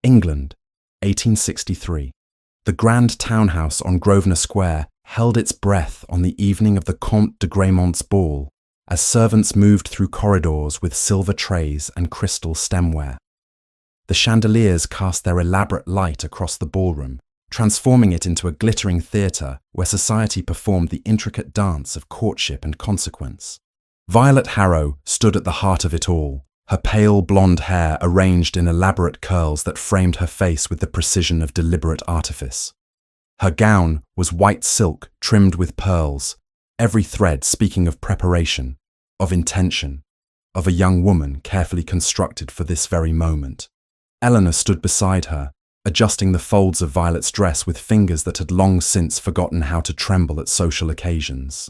England, 1863. The grand townhouse on Grosvenor Square held its breath on the evening of the Comte de Greymont's ball, as servants moved through corridors with silver trays and crystal stemware. The chandeliers cast their elaborate light across the ballroom, transforming it into a glittering theatre where society performed the intricate dance of courtship and consequence. Violet Harrow stood at the heart of it all, her pale blonde hair arranged in elaborate curls that framed her face with the precision of deliberate artifice. Her gown was white silk trimmed with pearls, every thread speaking of preparation, of intention, of a young woman carefully constructed for this very moment. Eleanor stood beside her, adjusting the folds of Violet's dress with fingers that had long since forgotten how to tremble at social occasions.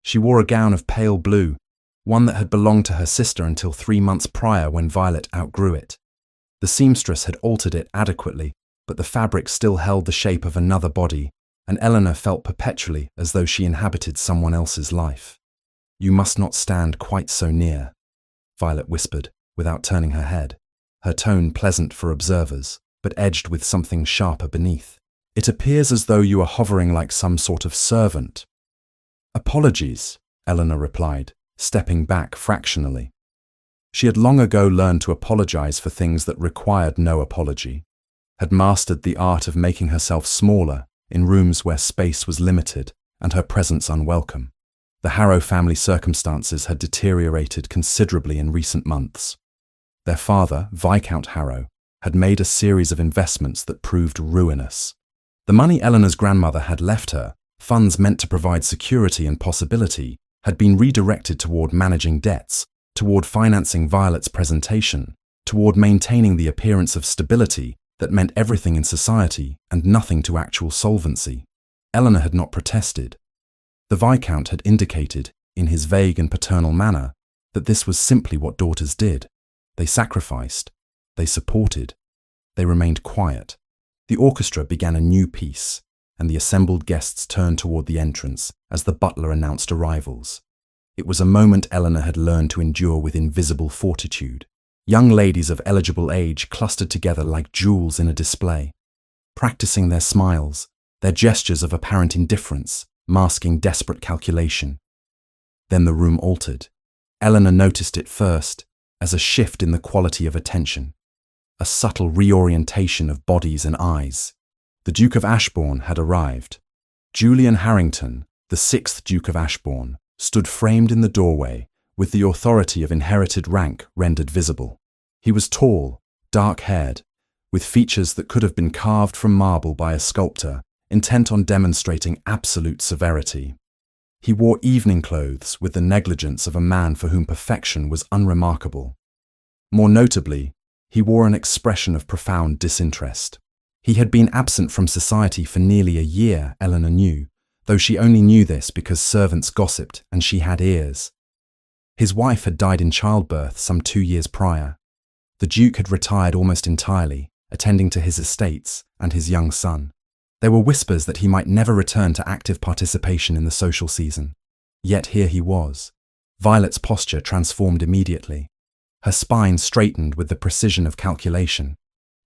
She wore a gown of pale blue, one that had belonged to her sister until 3 months prior when Violet outgrew it. The seamstress had altered it adequately, but the fabric still held the shape of another body, and Eleanor felt perpetually as though she inhabited someone else's life. "You must not stand quite so near," Violet whispered, without turning her head, her tone pleasant for observers, but edged with something sharper beneath. "It appears as though you are hovering like some sort of servant." "Apologies," Eleanor replied, stepping back fractionally. She had long ago learned to apologize for things that required no apology, had mastered the art of making herself smaller in rooms where space was limited and her presence unwelcome. The Harrow family circumstances had deteriorated considerably in recent months. Their father, Viscount Harrow, had made a series of investments that proved ruinous. The money Eleanor's grandmother had left her, funds meant to provide security and possibility, had been redirected toward managing debts, toward financing Violet's presentation, toward maintaining the appearance of stability that meant everything in society and nothing to actual solvency. Eleanor had not protested. The Viscount had indicated, in his vague and paternal manner, that this was simply what daughters did. They sacrificed. They supported. They remained quiet. The orchestra began a new piece, and the assembled guests turned toward the entrance as the butler announced arrivals. It was a moment Eleanor had learned to endure with invisible fortitude. Young ladies of eligible age clustered together like jewels in a display, practicing their smiles, their gestures of apparent indifference, masking desperate calculation. Then the room altered. Eleanor noticed it first, as a shift in the quality of attention, a subtle reorientation of bodies and eyes. The Duke of Ashbourne had arrived. Julian Harrington, the 6th Duke of Ashbourne, stood framed in the doorway, with the authority of inherited rank rendered visible. He was tall, dark-haired, with features that could have been carved from marble by a sculptor, intent on demonstrating absolute severity. He wore evening clothes with the negligence of a man for whom perfection was unremarkable. More notably, he wore an expression of profound disinterest. He had been absent from society for nearly a year, Eleanor knew, though she only knew this because servants gossiped and she had ears. His wife had died in childbirth some 2 years prior. The Duke had retired almost entirely, attending to his estates and his young son. There were whispers that he might never return to active participation in the social season. Yet here he was. Violet's posture transformed immediately. Her spine straightened with the precision of calculation.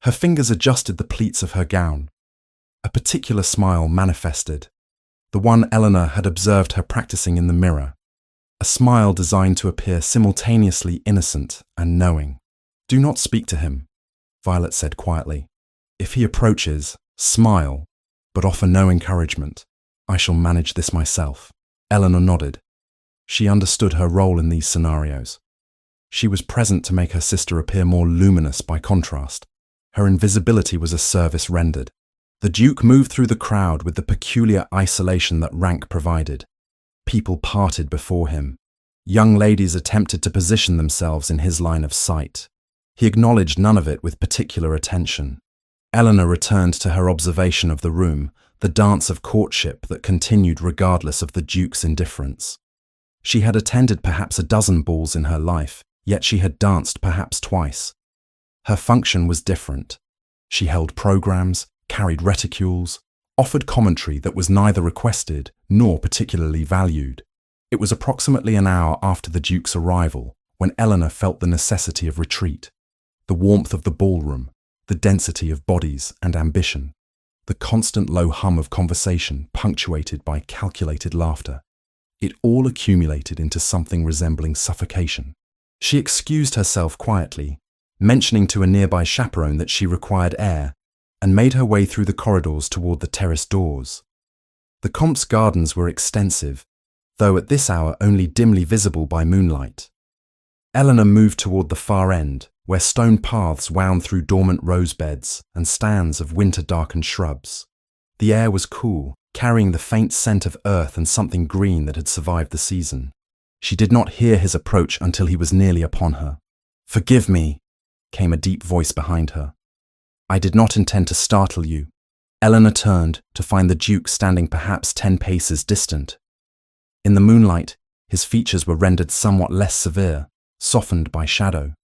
Her fingers adjusted the pleats of her gown. A particular smile manifested, the one Eleanor had observed her practicing in the mirror, a smile designed to appear simultaneously innocent and knowing. "Do not speak to him," Violet said quietly. "If he approaches, smile, but offer no encouragement. I shall manage this myself." Eleanor nodded. She understood her role in these scenarios. She was present to make her sister appear more luminous by contrast. Her invisibility was a service rendered. The Duke moved through the crowd with the peculiar isolation that rank provided. People parted before him. Young ladies attempted to position themselves in his line of sight. He acknowledged none of it with particular attention. Eleanor returned to her observation of the room, the dance of courtship that continued regardless of the Duke's indifference. She had attended perhaps a dozen balls in her life, yet she had danced perhaps twice. Her function was different. She held programs, carried reticules, offered commentary that was neither requested nor particularly valued. It was approximately an hour after the Duke's arrival when Eleanor felt the necessity of retreat. The warmth of the ballroom, the density of bodies and ambition, the constant low hum of conversation punctuated by calculated laughter. It all accumulated into something resembling suffocation. She excused herself quietly, mentioning to a nearby chaperone that she required air, and made her way through the corridors toward the terrace doors. The Comte's gardens were extensive, though at this hour only dimly visible by moonlight. Eleanor moved toward the far end, where stone paths wound through dormant rose beds and stands of winter-darkened shrubs. The air was cool, carrying the faint scent of earth and something green that had survived the season. She did not hear his approach until he was nearly upon her. "Forgive me," came a deep voice behind her. "I did not intend to startle you." Eleanor turned to find the Duke standing perhaps 10 paces distant. In the moonlight, his features were rendered somewhat less severe, softened by shadow.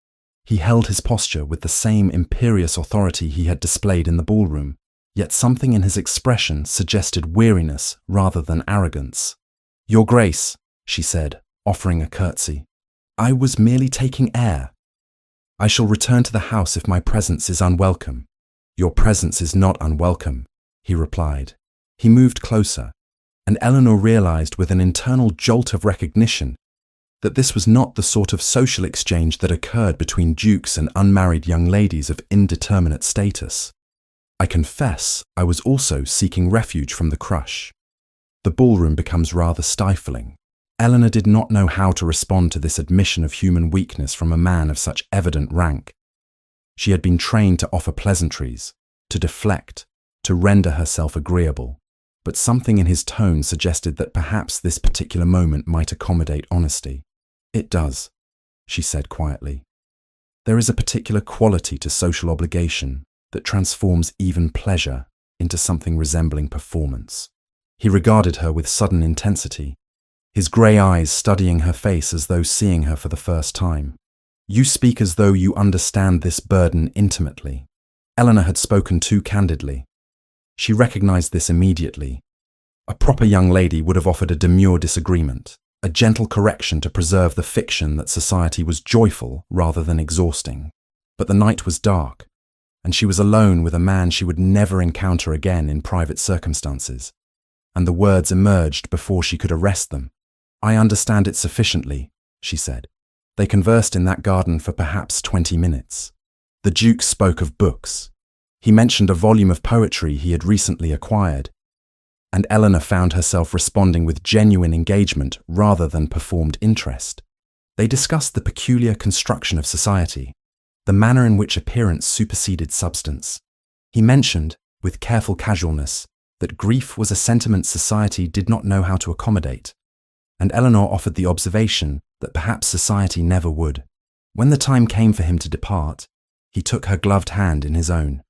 He held his posture with the same imperious authority he had displayed in the ballroom, yet something in his expression suggested weariness rather than arrogance. "Your Grace," she said, offering a curtsy. "I was merely taking air. I shall return to the house if my presence is unwelcome." "Your presence is not unwelcome," he replied. He moved closer, and Eleanor realized with an internal jolt of recognition that this was not the sort of social exchange that occurred between dukes and unmarried young ladies of indeterminate status. "I confess I was also seeking refuge from the crush." The ballroom becomes rather stifling. Eleanor did not know how to respond to this admission of human weakness from a man of such evident rank. She had been trained to offer pleasantries, to deflect, to render herself agreeable, but something in his tone suggested that perhaps this particular moment might accommodate honesty. "It does," she said quietly. "There is a particular quality to social obligation that transforms even pleasure into something resembling performance." He regarded her with sudden intensity, his grey eyes studying her face as though seeing her for the first time. "You speak as though you understand this burden intimately." Eleanor had spoken too candidly. She recognized this immediately. A proper young lady would have offered a demure disagreement, a gentle correction to preserve the fiction that society was joyful rather than exhausting. But the night was dark, and she was alone with a man she would never encounter again in private circumstances, and the words emerged before she could arrest them. "I understand it sufficiently," she said. They conversed in that garden for perhaps 20 minutes. The Duke spoke of books. He mentioned a volume of poetry he had recently acquired, and Eleanor found herself responding with genuine engagement rather than performed interest. They discussed the peculiar construction of society, the manner in which appearance superseded substance. He mentioned, with careful casualness, that grief was a sentiment society did not know how to accommodate, and Eleanor offered the observation that perhaps society never would. When the time came for him to depart, he took her gloved hand in his own.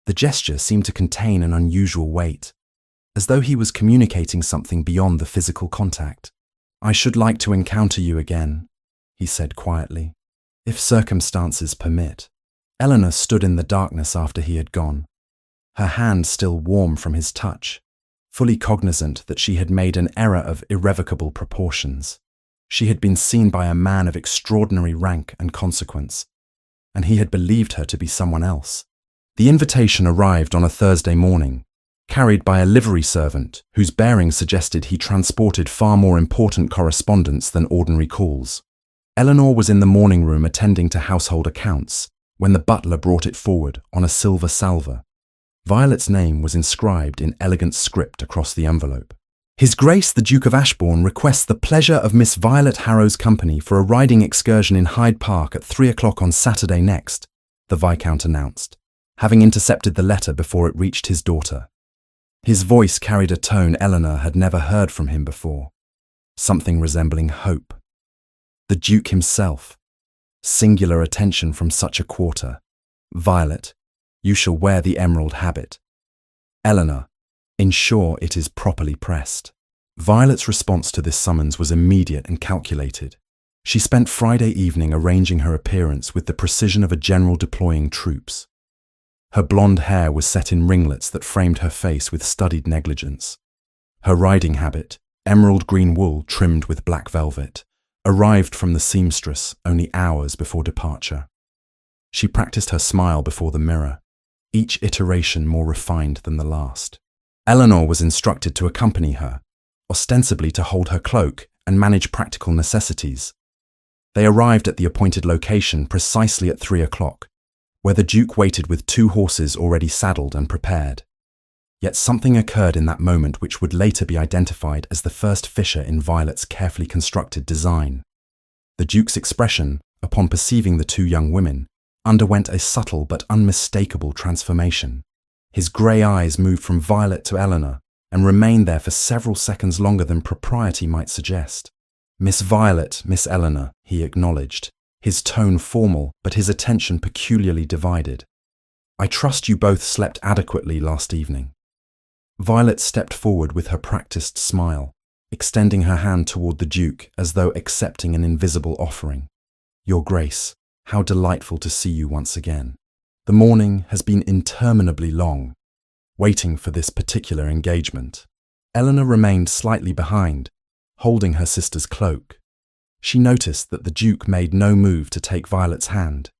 The gesture seemed to contain an unusual weight, as though he was communicating something beyond the physical contact. "I should like to encounter you again," he said quietly, "if circumstances permit." Eleanor stood in the darkness after he had gone, her hand still warm from his touch, fully cognizant that she had made an error of irrevocable proportions. She had been seen by a man of extraordinary rank and consequence, and he had believed her to be someone else. The invitation arrived on a Thursday morning, carried by a livery servant whose bearing suggested he transported far more important correspondence than ordinary calls. Eleanor was in the morning room attending to household accounts when the butler brought it forward on a silver salver. Violet's name was inscribed in elegant script across the envelope. "His Grace the Duke of Ashbourne requests the pleasure of Miss Violet Harrow's company for a riding excursion in Hyde Park at 3 o'clock on Saturday next," the Viscount announced, having intercepted the letter before it reached his daughter. His voice carried a tone Eleanor had never heard from him before, something resembling hope. The Duke himself. Singular attention from such a quarter. "Violet, you shall wear the emerald habit. Eleanor, ensure it is properly pressed." Violet's response to this summons was immediate and calculated. She spent Friday evening arranging her appearance with the precision of a general deploying troops. Her blonde hair was set in ringlets that framed her face with studied negligence. Her riding habit, emerald green wool trimmed with black velvet, arrived from the seamstress only hours before departure. She practiced her smile before the mirror, each iteration more refined than the last. Eleanor was instructed to accompany her, ostensibly to hold her cloak and manage practical necessities. They arrived at the appointed location precisely at 3 o'clock, where the Duke waited with 2 horses already saddled and prepared. Yet something occurred in that moment which would later be identified as the first fissure in Violet's carefully constructed design. The Duke's expression, upon perceiving the 2 young women, underwent a subtle but unmistakable transformation. His grey eyes moved from Violet to Eleanor and remained there for several seconds longer than propriety might suggest. "Miss Violet, Miss Eleanor," he acknowledged, his tone formal but his attention peculiarly divided. "I trust you both slept adequately last evening." Violet stepped forward with her practiced smile, extending her hand toward the Duke as though accepting an invisible offering. "Your Grace, how delightful to see you once again. The morning has been interminably long, waiting for this particular engagement." Eleanor remained slightly behind, holding her sister's cloak. She noticed that the Duke made no move to take Violet's hand.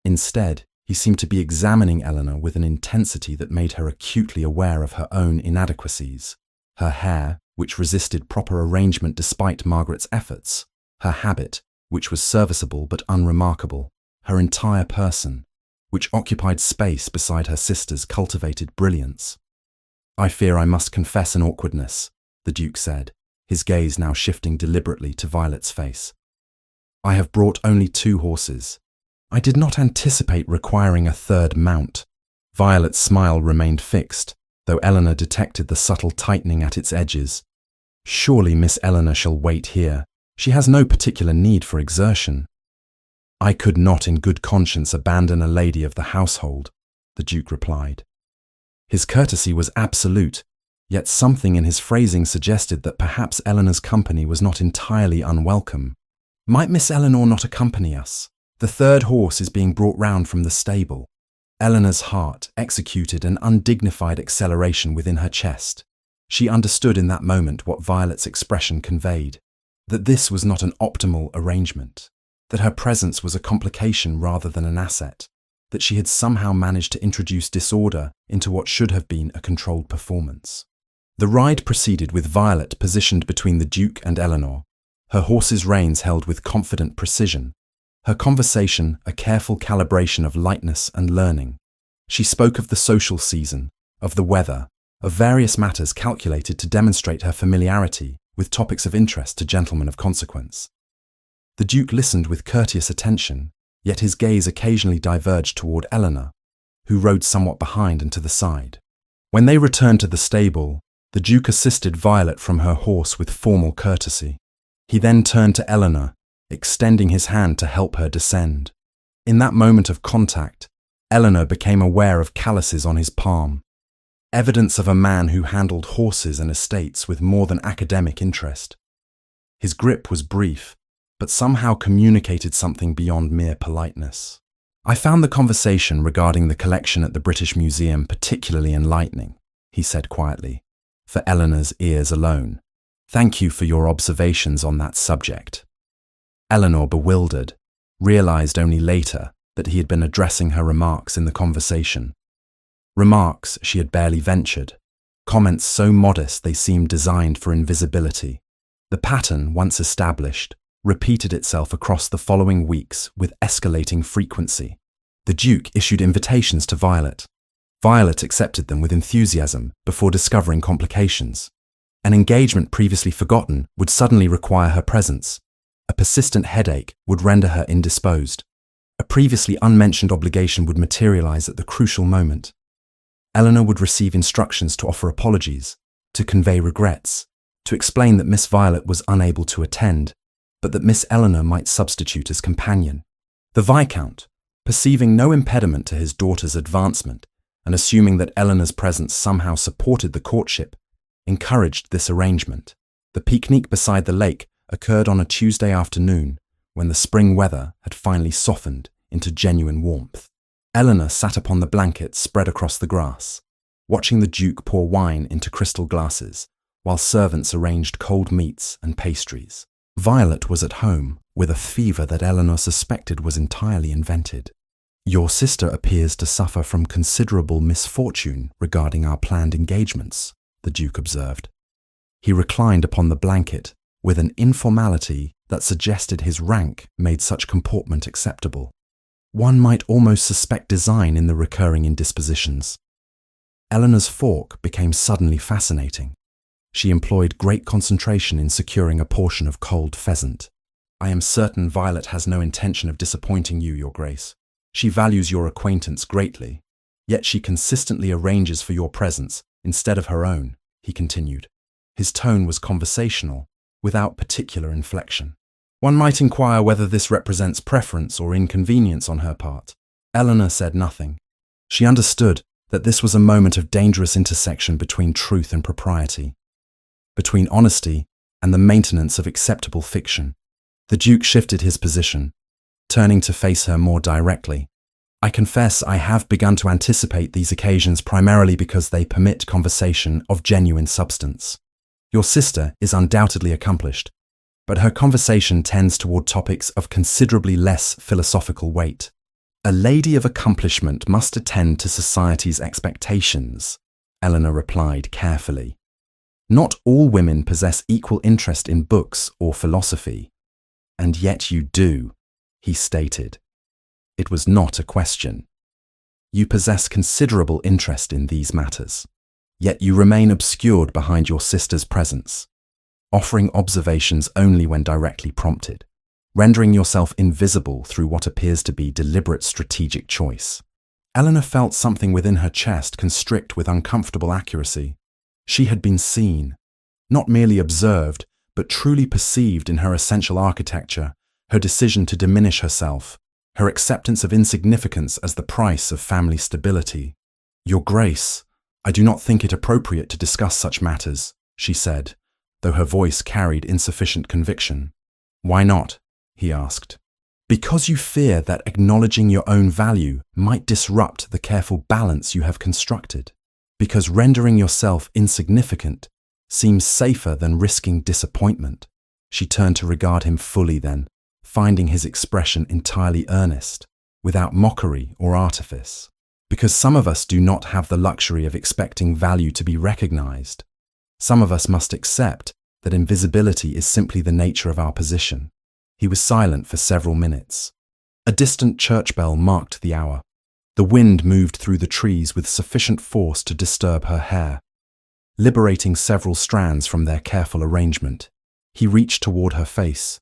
Instead, he seemed to be examining Eleanor with an intensity that made her acutely aware of her own inadequacies. Her hair, which resisted proper arrangement despite Margaret's efforts, her habit, which was serviceable but unremarkable, her entire person, which occupied space beside her sister's cultivated brilliance. "I fear I must confess an awkwardness," the Duke said, his gaze now shifting deliberately to Violet's face. "I have brought only 2 horses. I did not anticipate requiring a 3rd mount." Violet's smile remained fixed, though Eleanor detected the subtle tightening at its edges. "Surely Miss Eleanor shall wait here. She has no particular need for exertion." "I could not in good conscience abandon a lady of the household," the Duke replied. His courtesy was absolute, yet something in his phrasing suggested that perhaps Eleanor's company was not entirely unwelcome. "Might Miss Eleanor not accompany us? The 3rd horse is being brought round from the stable." Eleanor's heart executed an undignified acceleration within her chest. She understood in that moment what Violet's expression conveyed, that this was not an optimal arrangement, that her presence was a complication rather than an asset, that she had somehow managed to introduce disorder into what should have been a controlled performance. The ride proceeded with Violet positioned between the Duke and Eleanor, her horse's reins held with confident precision, her conversation a careful calibration of lightness and learning. She spoke of the social season, of the weather, of various matters calculated to demonstrate her familiarity with topics of interest to gentlemen of consequence. The Duke listened with courteous attention, yet his gaze occasionally diverged toward Eleanor, who rode somewhat behind and to the side. When they returned to the stable, the Duke assisted Violet from her horse with formal courtesy. He then turned to Eleanor, extending his hand to help her descend. In that moment of contact, Eleanor became aware of calluses on his palm, evidence of a man who handled horses and estates with more than academic interest. His grip was brief, but somehow communicated something beyond mere politeness. "I found the conversation regarding the collection at the British Museum particularly enlightening," he said quietly, for Eleanor's ears alone. "Thank you for your observations on that subject." Eleanor, bewildered, realized only later that he had been addressing her remarks in the conversation. Remarks she had barely ventured, comments so modest they seemed designed for invisibility. The pattern, once established, repeated itself across the following weeks with escalating frequency. The Duke issued invitations to Violet. Violet accepted them with enthusiasm before discovering complications. An engagement previously forgotten would suddenly require her presence. A persistent headache would render her indisposed. A previously unmentioned obligation would materialize at the crucial moment. Eleanor would receive instructions to offer apologies, to convey regrets, to explain that Miss Violet was unable to attend, but that Miss Eleanor might substitute as companion. The Viscount, perceiving no impediment to his daughter's advancement and assuming that Eleanor's presence somehow supported the courtship, encouraged this arrangement. The picnic beside the lake occurred on a Tuesday afternoon when the spring weather had finally softened into genuine warmth. Eleanor sat upon the blanket spread across the grass, watching the Duke pour wine into crystal glasses while servants arranged cold meats and pastries. Violet was at home with a fever that Eleanor suspected was entirely invented. Your sister appears to suffer from considerable misfortune regarding our planned engagements, the Duke observed. He reclined upon the blanket with an informality that suggested his rank made such comportment acceptable. One might almost suspect design in the recurring indispositions. Eleanor's fork became suddenly fascinating. She employed great concentration in securing a portion of cold pheasant. I am certain Violet has no intention of disappointing you, Your Grace. She values your acquaintance greatly, yet she consistently arranges for your presence instead of her own, he continued. His tone was conversational, without particular inflection. One might inquire whether this represents preference or inconvenience on her part. Eleanor said nothing. She understood that this was a moment of dangerous intersection between truth and propriety, between honesty and the maintenance of acceptable fiction. The Duke shifted his position, turning to face her more directly. I confess I have begun to anticipate these occasions primarily because they permit conversation of genuine substance. Your sister is undoubtedly accomplished, but her conversation tends toward topics of considerably less philosophical weight. A lady of accomplishment must attend to society's expectations, Eleanor replied carefully. Not all women possess equal interest in books or philosophy, and yet you do, he stated. It was not a question. You possess considerable interest in these matters, yet you remain obscured behind your sister's presence, offering observations only when directly prompted, rendering yourself invisible through what appears to be deliberate strategic choice. Eleanor felt something within her chest constrict with uncomfortable accuracy. She had been seen, not merely observed, but truly perceived in her essential architecture, her decision to diminish herself, her acceptance of insignificance as the price of family stability. Your Grace, I do not think it appropriate to discuss such matters, she said, though her voice carried insufficient conviction. Why not? He asked. Because you fear that acknowledging your own value might disrupt the careful balance you have constructed. Because rendering yourself insignificant seems safer than risking disappointment. She turned to regard him fully then, finding his expression entirely earnest, without mockery or artifice. Because some of us do not have the luxury of expecting value to be recognized. Some of us must accept that invisibility is simply the nature of our position. He was silent for several minutes. A distant church bell marked the hour. The wind moved through the trees with sufficient force to disturb her hair, liberating several strands from their careful arrangement. He reached toward her face,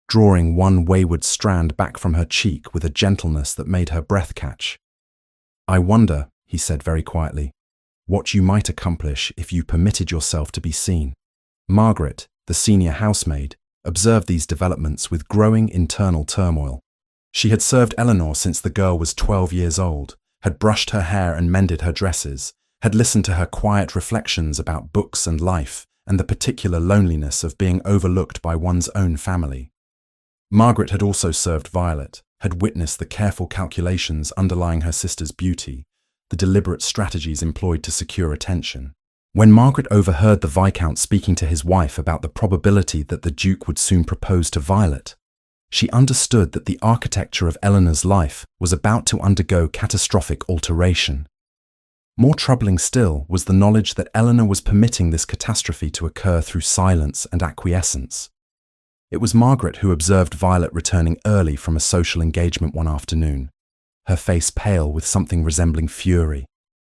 drawing one wayward strand back from her cheek with a gentleness that made her breath catch. I wonder, he said very quietly, what you might accomplish if you permitted yourself to be seen. Margaret, the senior housemaid, observed these developments with growing internal turmoil. She had served Eleanor since the girl was 12 years old, had brushed her hair and mended her dresses, had listened to her quiet reflections about books and life and the particular loneliness of being overlooked by one's own family. Margaret had also served Violet, had witnessed the careful calculations underlying her sister's beauty, the deliberate strategies employed to secure attention. When Margaret overheard the Viscount speaking to his wife about the probability that the Duke would soon propose to Violet, she understood that the architecture of Eleanor's life was about to undergo catastrophic alteration. More troubling still was the knowledge that Eleanor was permitting this catastrophe to occur through silence and acquiescence. It was Margaret who observed Violet returning early from a social engagement one afternoon, her face pale with something resembling fury.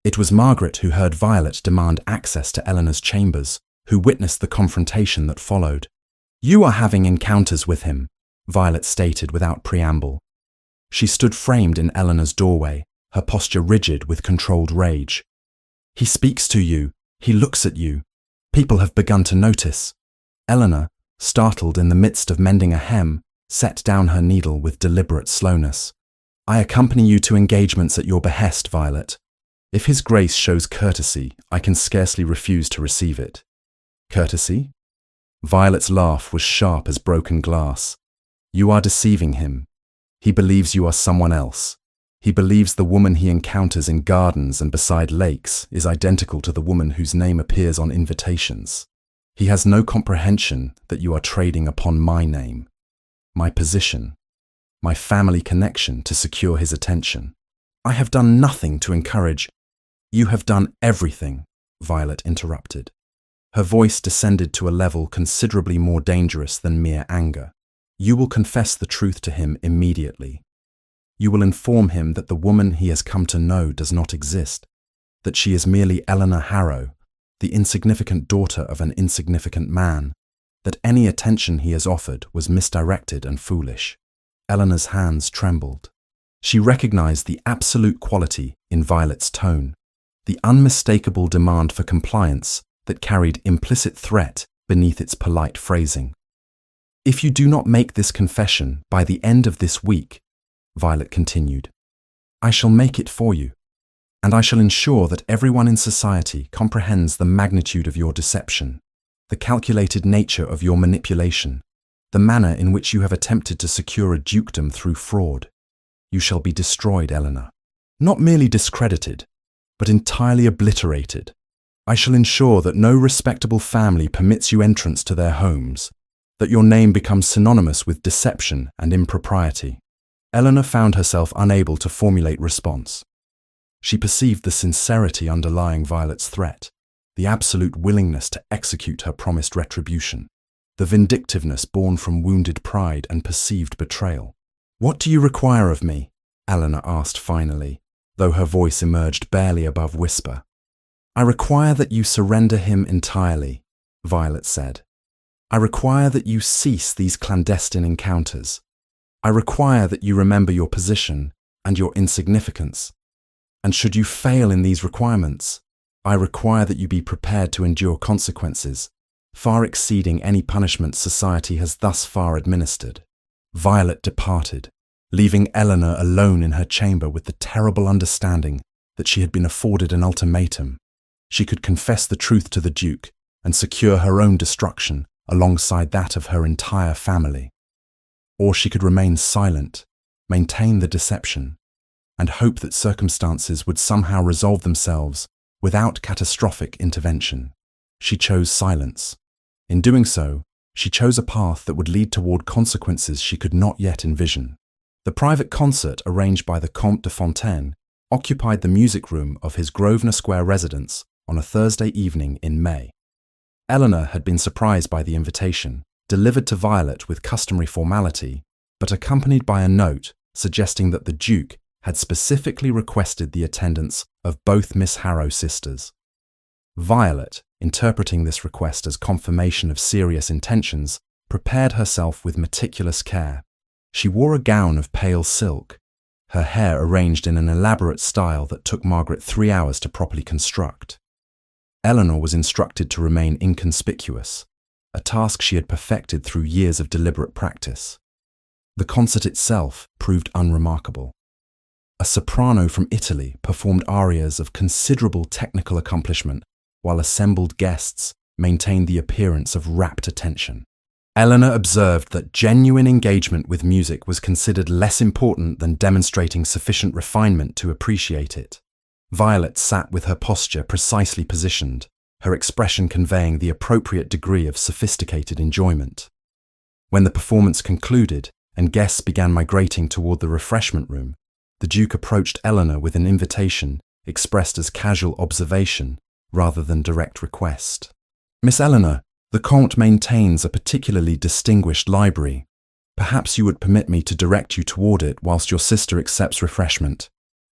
It was Margaret who heard Violet demand access to Eleanor's chambers, who witnessed the confrontation that followed. You are having encounters with him, Violet stated without preamble. She stood framed in Eleanor's doorway, her posture rigid with controlled rage. He speaks to you. He looks at you. People have begun to notice. Eleanor, startled in the midst of mending a hem, set down her needle with deliberate slowness. I accompany you to engagements at your behest, Violet. If His Grace shows courtesy, I can scarcely refuse to receive it. Courtesy? Violet's laugh was sharp as broken glass. You are deceiving him. He believes you are someone else. He believes the woman he encounters in gardens and beside lakes is identical to the woman whose name appears on invitations. He has no comprehension that you are trading upon my name, my position, my family connection to secure his attention. I have done nothing to encourage. You have done everything, Violet interrupted. Her voice descended to a level considerably more dangerous than mere anger. You will confess the truth to him immediately. You will inform him that the woman he has come to know does not exist, that she is merely Eleanor Harrow, the insignificant daughter of an insignificant man, that any attention he has offered was misdirected and foolish. Eleanor's hands trembled. She recognized the absolute quality in Violet's tone, the unmistakable demand for compliance that carried implicit threat beneath its polite phrasing. If you do not make this confession by the end of this week, Violet continued, I shall make it for you, and I shall ensure that everyone in society comprehends the magnitude of your deception, the calculated nature of your manipulation, the manner in which you have attempted to secure a dukedom through fraud. You shall be destroyed, Eleanor. Not merely discredited, but entirely obliterated. I shall ensure that no respectable family permits you entrance to their homes, that your name becomes synonymous with deception and impropriety. Eleanor found herself unable to formulate response. She perceived the sincerity underlying Violet's threat, the absolute willingness to execute her promised retribution, the vindictiveness born from wounded pride and perceived betrayal. What do you require of me? Eleanor asked finally, though her voice emerged barely above whisper. I require that you surrender him entirely, Violet said. I require that you cease these clandestine encounters. I require that you remember your position and your insignificance. And should you fail in these requirements, I require that you be prepared to endure consequences, far exceeding any punishment society has thus far administered. Violet departed, leaving Eleanor alone in her chamber with the terrible understanding that she had been afforded an ultimatum. She could confess the truth to the Duke and secure her own destruction alongside that of her entire family. Or she could remain silent, maintain the deception, and hope that circumstances would somehow resolve themselves without catastrophic intervention. She chose silence. In doing so, she chose a path that would lead toward consequences she could not yet envision. The private concert arranged by the Comte de Fontaine occupied the music room of his Grosvenor Square residence on a Thursday evening in May. Eleanor had been surprised by the invitation, delivered to Violet with customary formality, but accompanied by a note suggesting that the Duke had specifically requested the attendance of both Miss Harrow sisters. Violet, interpreting this request as confirmation of serious intentions, prepared herself with meticulous care. She wore a gown of pale silk, her hair arranged in an elaborate style that took Margaret 3 hours to properly construct. Eleanor was instructed to remain inconspicuous, a task she had perfected through years of deliberate practice. The concert itself proved unremarkable. A soprano from Italy performed arias of considerable technical accomplishment, while assembled guests maintained the appearance of rapt attention. Eleanor observed that genuine engagement with music was considered less important than demonstrating sufficient refinement to appreciate it. Violet sat with her posture precisely positioned, her expression conveying the appropriate degree of sophisticated enjoyment. When the performance concluded and guests began migrating toward the refreshment room, the Duke approached Eleanor with an invitation expressed as casual observation rather than direct request. Miss Eleanor, the Comte maintains a particularly distinguished library. Perhaps you would permit me to direct you toward it whilst your sister accepts refreshment.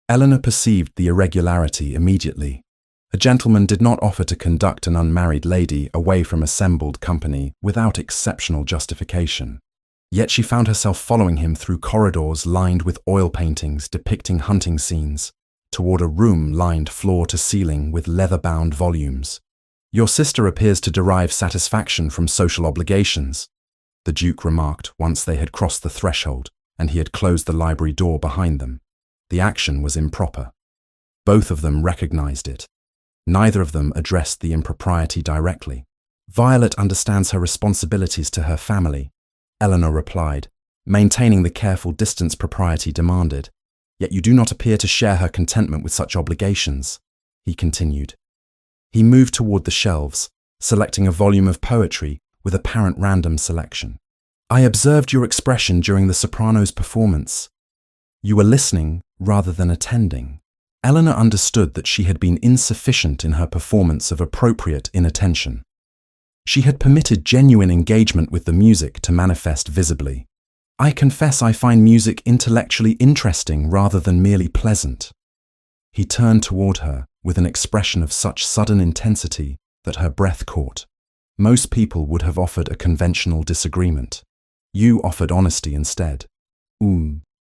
Eleanor perceived the irregularity immediately. A gentleman did not offer to conduct an unmarried lady away from assembled company without exceptional justification. Yet she found herself following him through corridors lined with oil paintings depicting hunting scenes, toward a room lined floor to ceiling with leather-bound volumes. Your sister appears to derive satisfaction from social obligations, the Duke remarked once they had crossed the threshold and he had closed the library door behind them. The action was improper. Both of them recognized it. Neither of them addressed the impropriety directly. Violet understands her responsibilities to her family, Eleanor replied, maintaining the careful distance propriety demanded. Yet you do not appear to share her contentment with such obligations, he continued. He moved toward the shelves, selecting a volume of poetry with apparent random selection. I observed your expression during the soprano's performance. You were listening rather than attending. Eleanor understood that she had been insufficient in her performance of appropriate inattention. She had permitted genuine engagement with the music to manifest visibly. I confess I find music intellectually interesting rather than merely pleasant. He turned toward her with an expression of such sudden intensity that her breath caught. Most people would have offered a conventional disagreement. You offered honesty instead.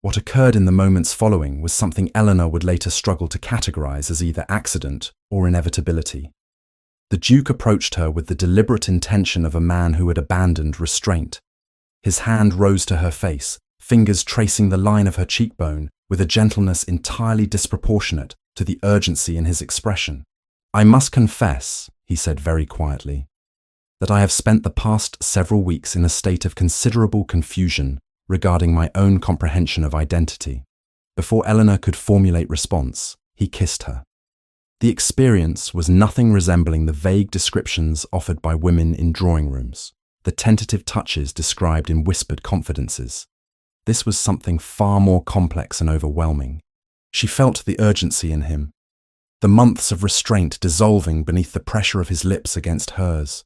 What occurred in the moments following was something Eleanor would later struggle to categorize as either accident or inevitability. The Duke approached her with the deliberate intention of a man who had abandoned restraint. His hand rose to her face, fingers tracing the line of her cheekbone with a gentleness entirely disproportionate to the urgency in his expression. I must confess, he said very quietly, that I have spent the past several weeks in a state of considerable confusion regarding my own comprehension of identity. Before Eleanor could formulate response, he kissed her. The experience was nothing resembling the vague descriptions offered by women in drawing rooms, the tentative touches described in whispered confidences. This was something far more complex and overwhelming. She felt the urgency in him, the months of restraint dissolving beneath the pressure of his lips against hers.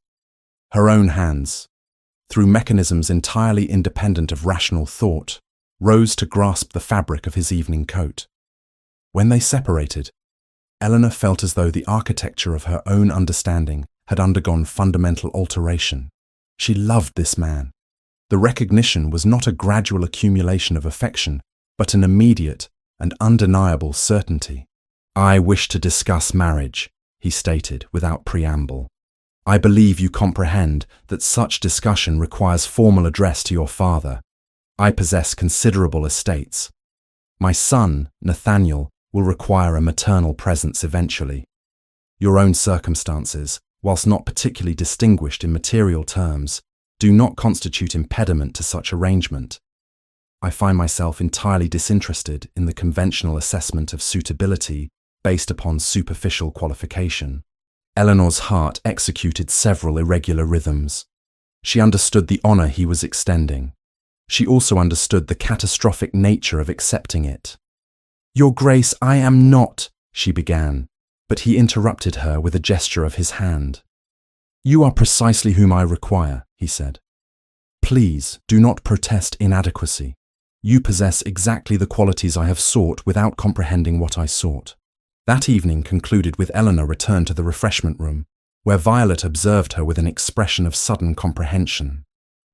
Her own hands, through mechanisms entirely independent of rational thought, rose to grasp the fabric of his evening coat. When they separated, Eleanor felt as though the architecture of her own understanding had undergone fundamental alteration. She loved this man. The recognition was not a gradual accumulation of affection, but an immediate and undeniable certainty. I wish to discuss marriage, he stated without preamble. I believe you comprehend that such discussion requires formal address to your father. I possess considerable estates. My son, Nathaniel, will require a maternal presence eventually. Your own circumstances, whilst not particularly distinguished in material terms, do not constitute impediment to such arrangement. I find myself entirely disinterested in the conventional assessment of suitability based upon superficial qualification. Eleanor's heart executed several irregular rhythms. She understood the honor he was extending. She also understood the catastrophic nature of accepting it. Your Grace, I am not, she began, but he interrupted her with a gesture of his hand. You are precisely whom I require, he said. Please do not protest inadequacy. You possess exactly the qualities I have sought without comprehending what I sought. That evening concluded with Eleanor returned to the refreshment room, where Violet observed her with an expression of sudden comprehension.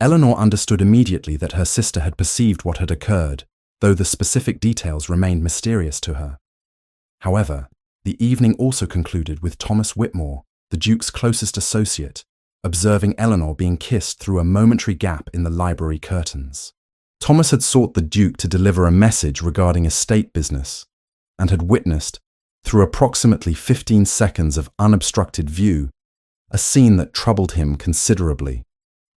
Eleanor understood immediately that her sister had perceived what had occurred, though the specific details remained mysterious to her. However, the evening also concluded with Thomas Whitmore, the Duke's closest associate, observing Eleanor being kissed through a momentary gap in the library curtains. Thomas had sought the Duke to deliver a message regarding estate business, and had witnessed, through approximately 15 seconds of unobstructed view, a scene that troubled him considerably.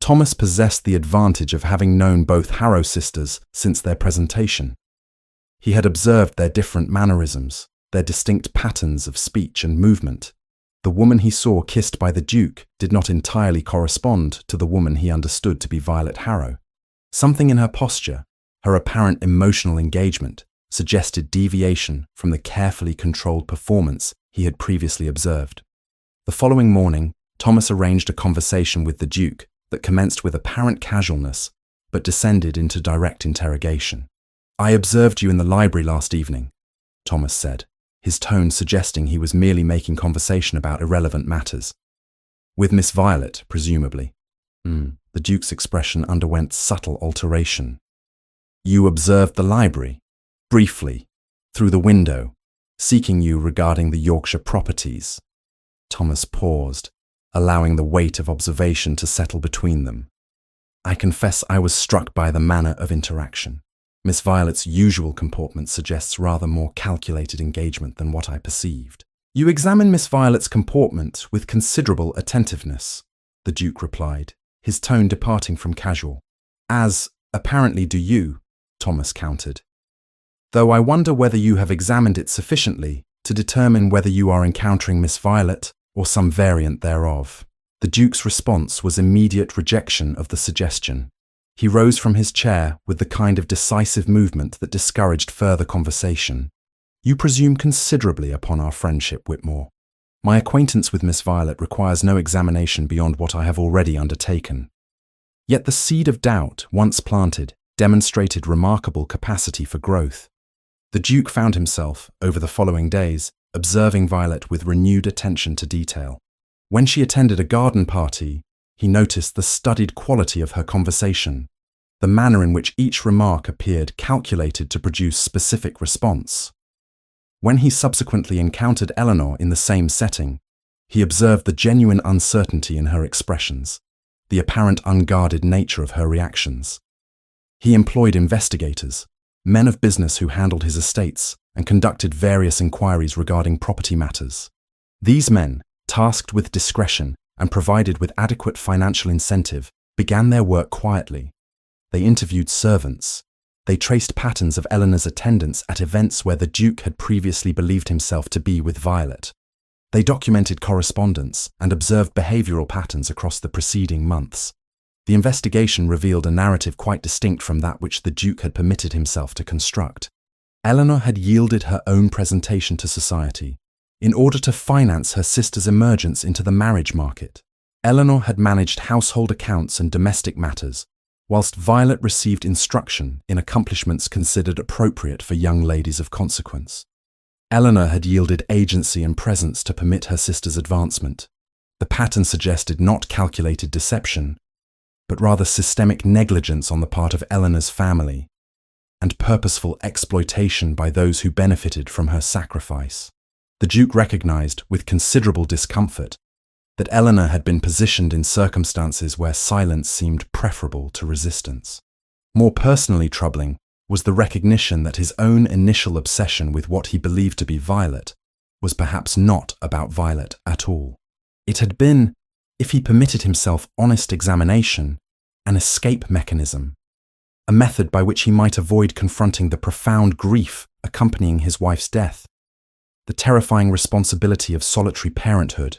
Thomas possessed the advantage of having known both Harrow sisters since their presentation. He had observed their different mannerisms, their distinct patterns of speech and movement. The woman he saw kissed by the Duke did not entirely correspond to the woman he understood to be Violet Harrow. Something in her posture, her apparent emotional engagement, suggested deviation from the carefully controlled performance he had previously observed. The following morning, Thomas arranged a conversation with the Duke that commenced with apparent casualness, but descended into direct interrogation. I observed you in the library last evening, Thomas said, his tone suggesting he was merely making conversation about irrelevant matters. With Miss Violet, presumably. The Duke's expression underwent subtle alteration. You observed the library, briefly, through the window, seeking you regarding the Yorkshire properties. Thomas paused, allowing the weight of observation to settle between them. I confess I was struck by the manner of interaction. Miss Violet's usual comportment suggests rather more calculated engagement than what I perceived. You examine Miss Violet's comportment with considerable attentiveness, the Duke replied, his tone departing from casual. As, apparently do you, Thomas countered. Though I wonder whether you have examined it sufficiently to determine whether you are encountering Miss Violet or some variant thereof. The Duke's response was immediate rejection of the suggestion. He rose from his chair with the kind of decisive movement that discouraged further conversation. "You presume considerably upon our friendship, Whitmore. My acquaintance with Miss Violet requires no examination beyond what I have already undertaken." Yet the seed of doubt, once planted, demonstrated remarkable capacity for growth. The Duke found himself, over the following days, observing Violet with renewed attention to detail. When she attended a garden party, he noticed the studied quality of her conversation, the manner in which each remark appeared calculated to produce specific response. When he subsequently encountered Eleanor in the same setting, he observed the genuine uncertainty in her expressions, the apparent unguarded nature of her reactions. He employed investigators, men of business who handled his estates and conducted various inquiries regarding property matters. These men, tasked with discretion and provided with adequate financial incentive, began their work quietly. They interviewed servants. They traced patterns of Eleanor's attendance at events where the Duke had previously believed himself to be with Violet. They documented correspondence and observed behavioral patterns across the preceding months. The investigation revealed a narrative quite distinct from that which the Duke had permitted himself to construct. Eleanor had yielded her own presentation to society in order to finance her sister's emergence into the marriage market. Eleanor had managed household accounts and domestic matters, whilst Violet received instruction in accomplishments considered appropriate for young ladies of consequence. Eleanor had yielded agency and presence to permit her sister's advancement. The pattern suggested not calculated deception, but rather systemic negligence on the part of Eleanor's family, and purposeful exploitation by those who benefited from her sacrifice. The Duke recognized, with considerable discomfort, that Eleanor had been positioned in circumstances where silence seemed preferable to resistance. More personally troubling was the recognition that his own initial obsession with what he believed to be Violet was perhaps not about Violet at all. It had been, if he permitted himself honest examination, an escape mechanism, a method by which he might avoid confronting the profound grief accompanying his wife's death, the terrifying responsibility of solitary parenthood,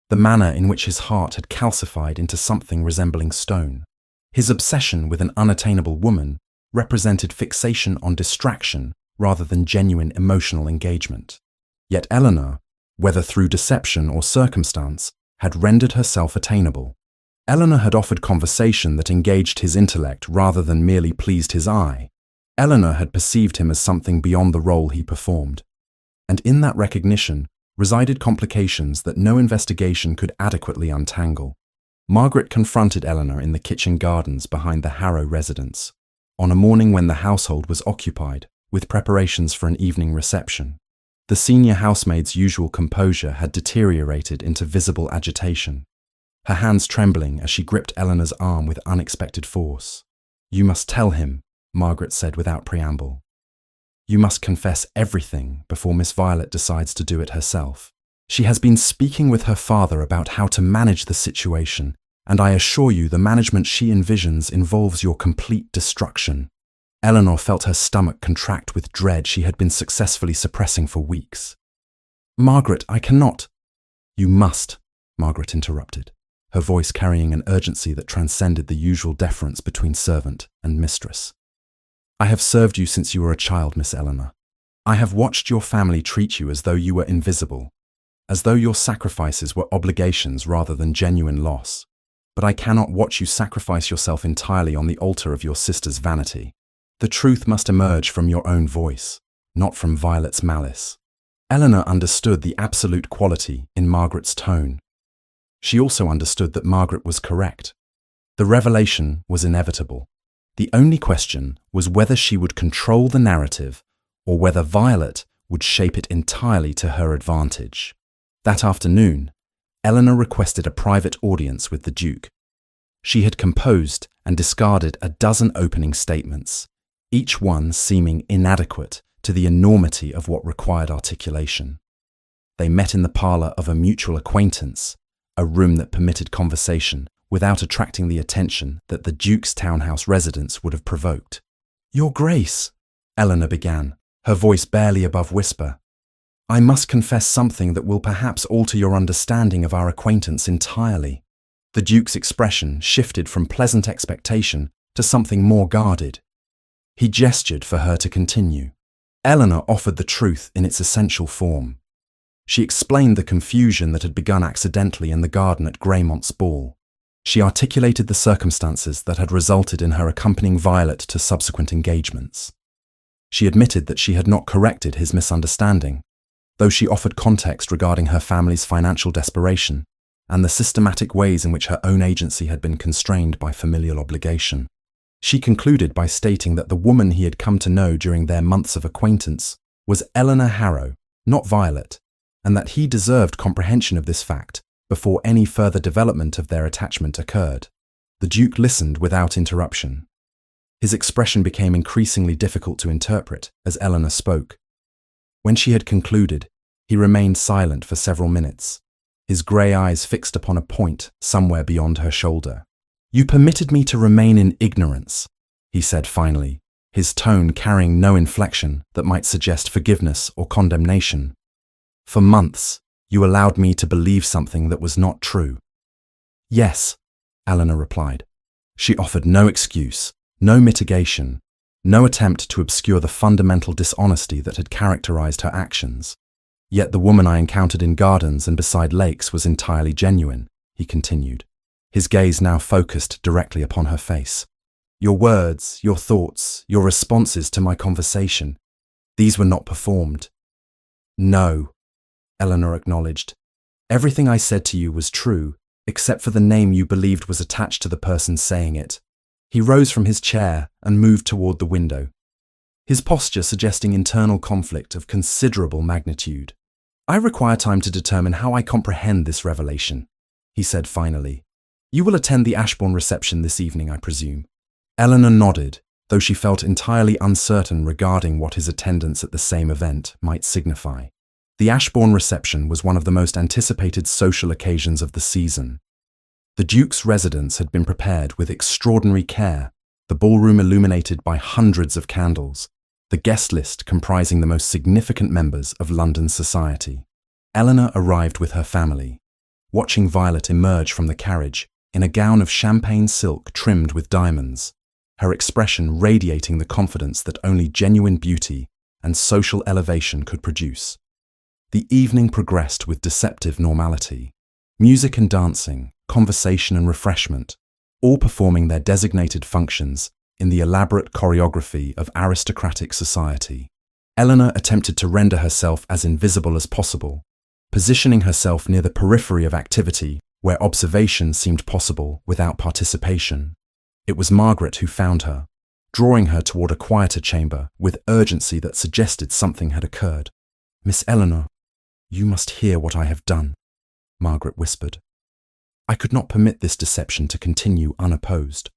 the manner in which his heart had calcified into something resembling stone. His obsession with an unattainable woman represented fixation on distraction rather than genuine emotional engagement. Yet Eleanor, whether through deception or circumstance, had rendered herself attainable. Eleanor had offered conversation that engaged his intellect rather than merely pleased his eye. Eleanor had perceived him as something beyond the role he performed, and in that recognition resided complications that no investigation could adequately untangle. Margaret confronted Eleanor in the kitchen gardens behind the Harrow residence, on a morning when the household was occupied with preparations for an evening reception. The senior housemaid's usual composure had deteriorated into visible agitation, her hands trembling as she gripped Eleanor's arm with unexpected force. "You must tell him," Margaret said without preamble. "You must confess everything before Miss Violet decides to do it herself. She has been speaking with her father about how to manage the situation, and I assure you the management she envisions involves your complete destruction." Eleanor felt her stomach contract with dread she had been successfully suppressing for weeks. "Margaret, I cannot." "You must," Margaret interrupted, her voice carrying an urgency that transcended the usual deference between servant and mistress. "I have served you since you were a child, Miss Eleanor. I have watched your family treat you as though you were invisible, as though your sacrifices were obligations rather than genuine loss. But I cannot watch you sacrifice yourself entirely on the altar of your sister's vanity. The truth must emerge from your own voice, not from Violet's malice." Eleanor understood the absolute quality in Margaret's tone. She also understood that Margaret was correct. The revelation was inevitable. The only question was whether she would control the narrative or whether Violet would shape it entirely to her advantage. That afternoon, Eleanor requested a private audience with the Duke. She had composed and discarded a dozen opening statements, each one seeming inadequate to the enormity of what required articulation. They met in the parlour of a mutual acquaintance, a room that permitted conversation without attracting the attention that the Duke's townhouse residence would have provoked. "Your Grace," Eleanor began, her voice barely above whisper, "I must confess something that will perhaps alter your understanding of our acquaintance entirely." The Duke's expression shifted from pleasant expectation to something more guarded. He gestured for her to continue. Eleanor offered the truth in its essential form. She explained the confusion that had begun accidentally in the garden at Greymont's ball. She articulated the circumstances that had resulted in her accompanying Violet to subsequent engagements. She admitted that she had not corrected his misunderstanding, though she offered context regarding her family's financial desperation and the systematic ways in which her own agency had been constrained by familial obligation. She concluded by stating that the woman he had come to know during their months of acquaintance was Eleanor Harrow, not Violet, and that he deserved comprehension of this fact before any further development of their attachment occurred. The Duke listened without interruption. His expression became increasingly difficult to interpret as Eleanor spoke. When she had concluded, he remained silent for several minutes, his grey eyes fixed upon a point somewhere beyond her shoulder. "You permitted me to remain in ignorance," he said finally, his tone carrying no inflection that might suggest forgiveness or condemnation. "For months, you allowed me to believe something that was not true." "Yes," Eleanor replied. She offered no excuse, no mitigation, no attempt to obscure the fundamental dishonesty that had characterized her actions. "Yet the woman I encountered in gardens and beside lakes was entirely genuine," he continued, his gaze now focused directly upon her face. "Your words, your thoughts, your responses to my conversation, these were not performed." "No," Eleanor acknowledged. "Everything I said to you was true, except for the name you believed was attached to the person saying it." He rose from his chair and moved toward the window, his posture suggesting internal conflict of considerable magnitude. "I require time to determine how I comprehend this revelation," he said finally. "You will attend the Ashbourne reception this evening, I presume?" Eleanor nodded, though she felt entirely uncertain regarding what his attendance at the same event might signify. The Ashbourne reception was one of the most anticipated social occasions of the season. The Duke's residence had been prepared with extraordinary care, the ballroom illuminated by hundreds of candles, the guest list comprising the most significant members of London society. Eleanor arrived with her family, watching Violet emerge from the carriage in a gown of champagne silk trimmed with diamonds, her expression radiating the confidence that only genuine beauty and social elevation could produce. The evening progressed with deceptive normality. Music and dancing, conversation and refreshment, all performing their designated functions in the elaborate choreography of aristocratic society. Eleanor attempted to render herself as invisible as possible, positioning herself near the periphery of activity where observation seemed possible without participation. It was Margaret who found her, drawing her toward a quieter chamber with urgency that suggested something had occurred. "Miss Eleanor, you must hear what I have done," Margaret whispered. "I could not permit this deception to continue unopposed.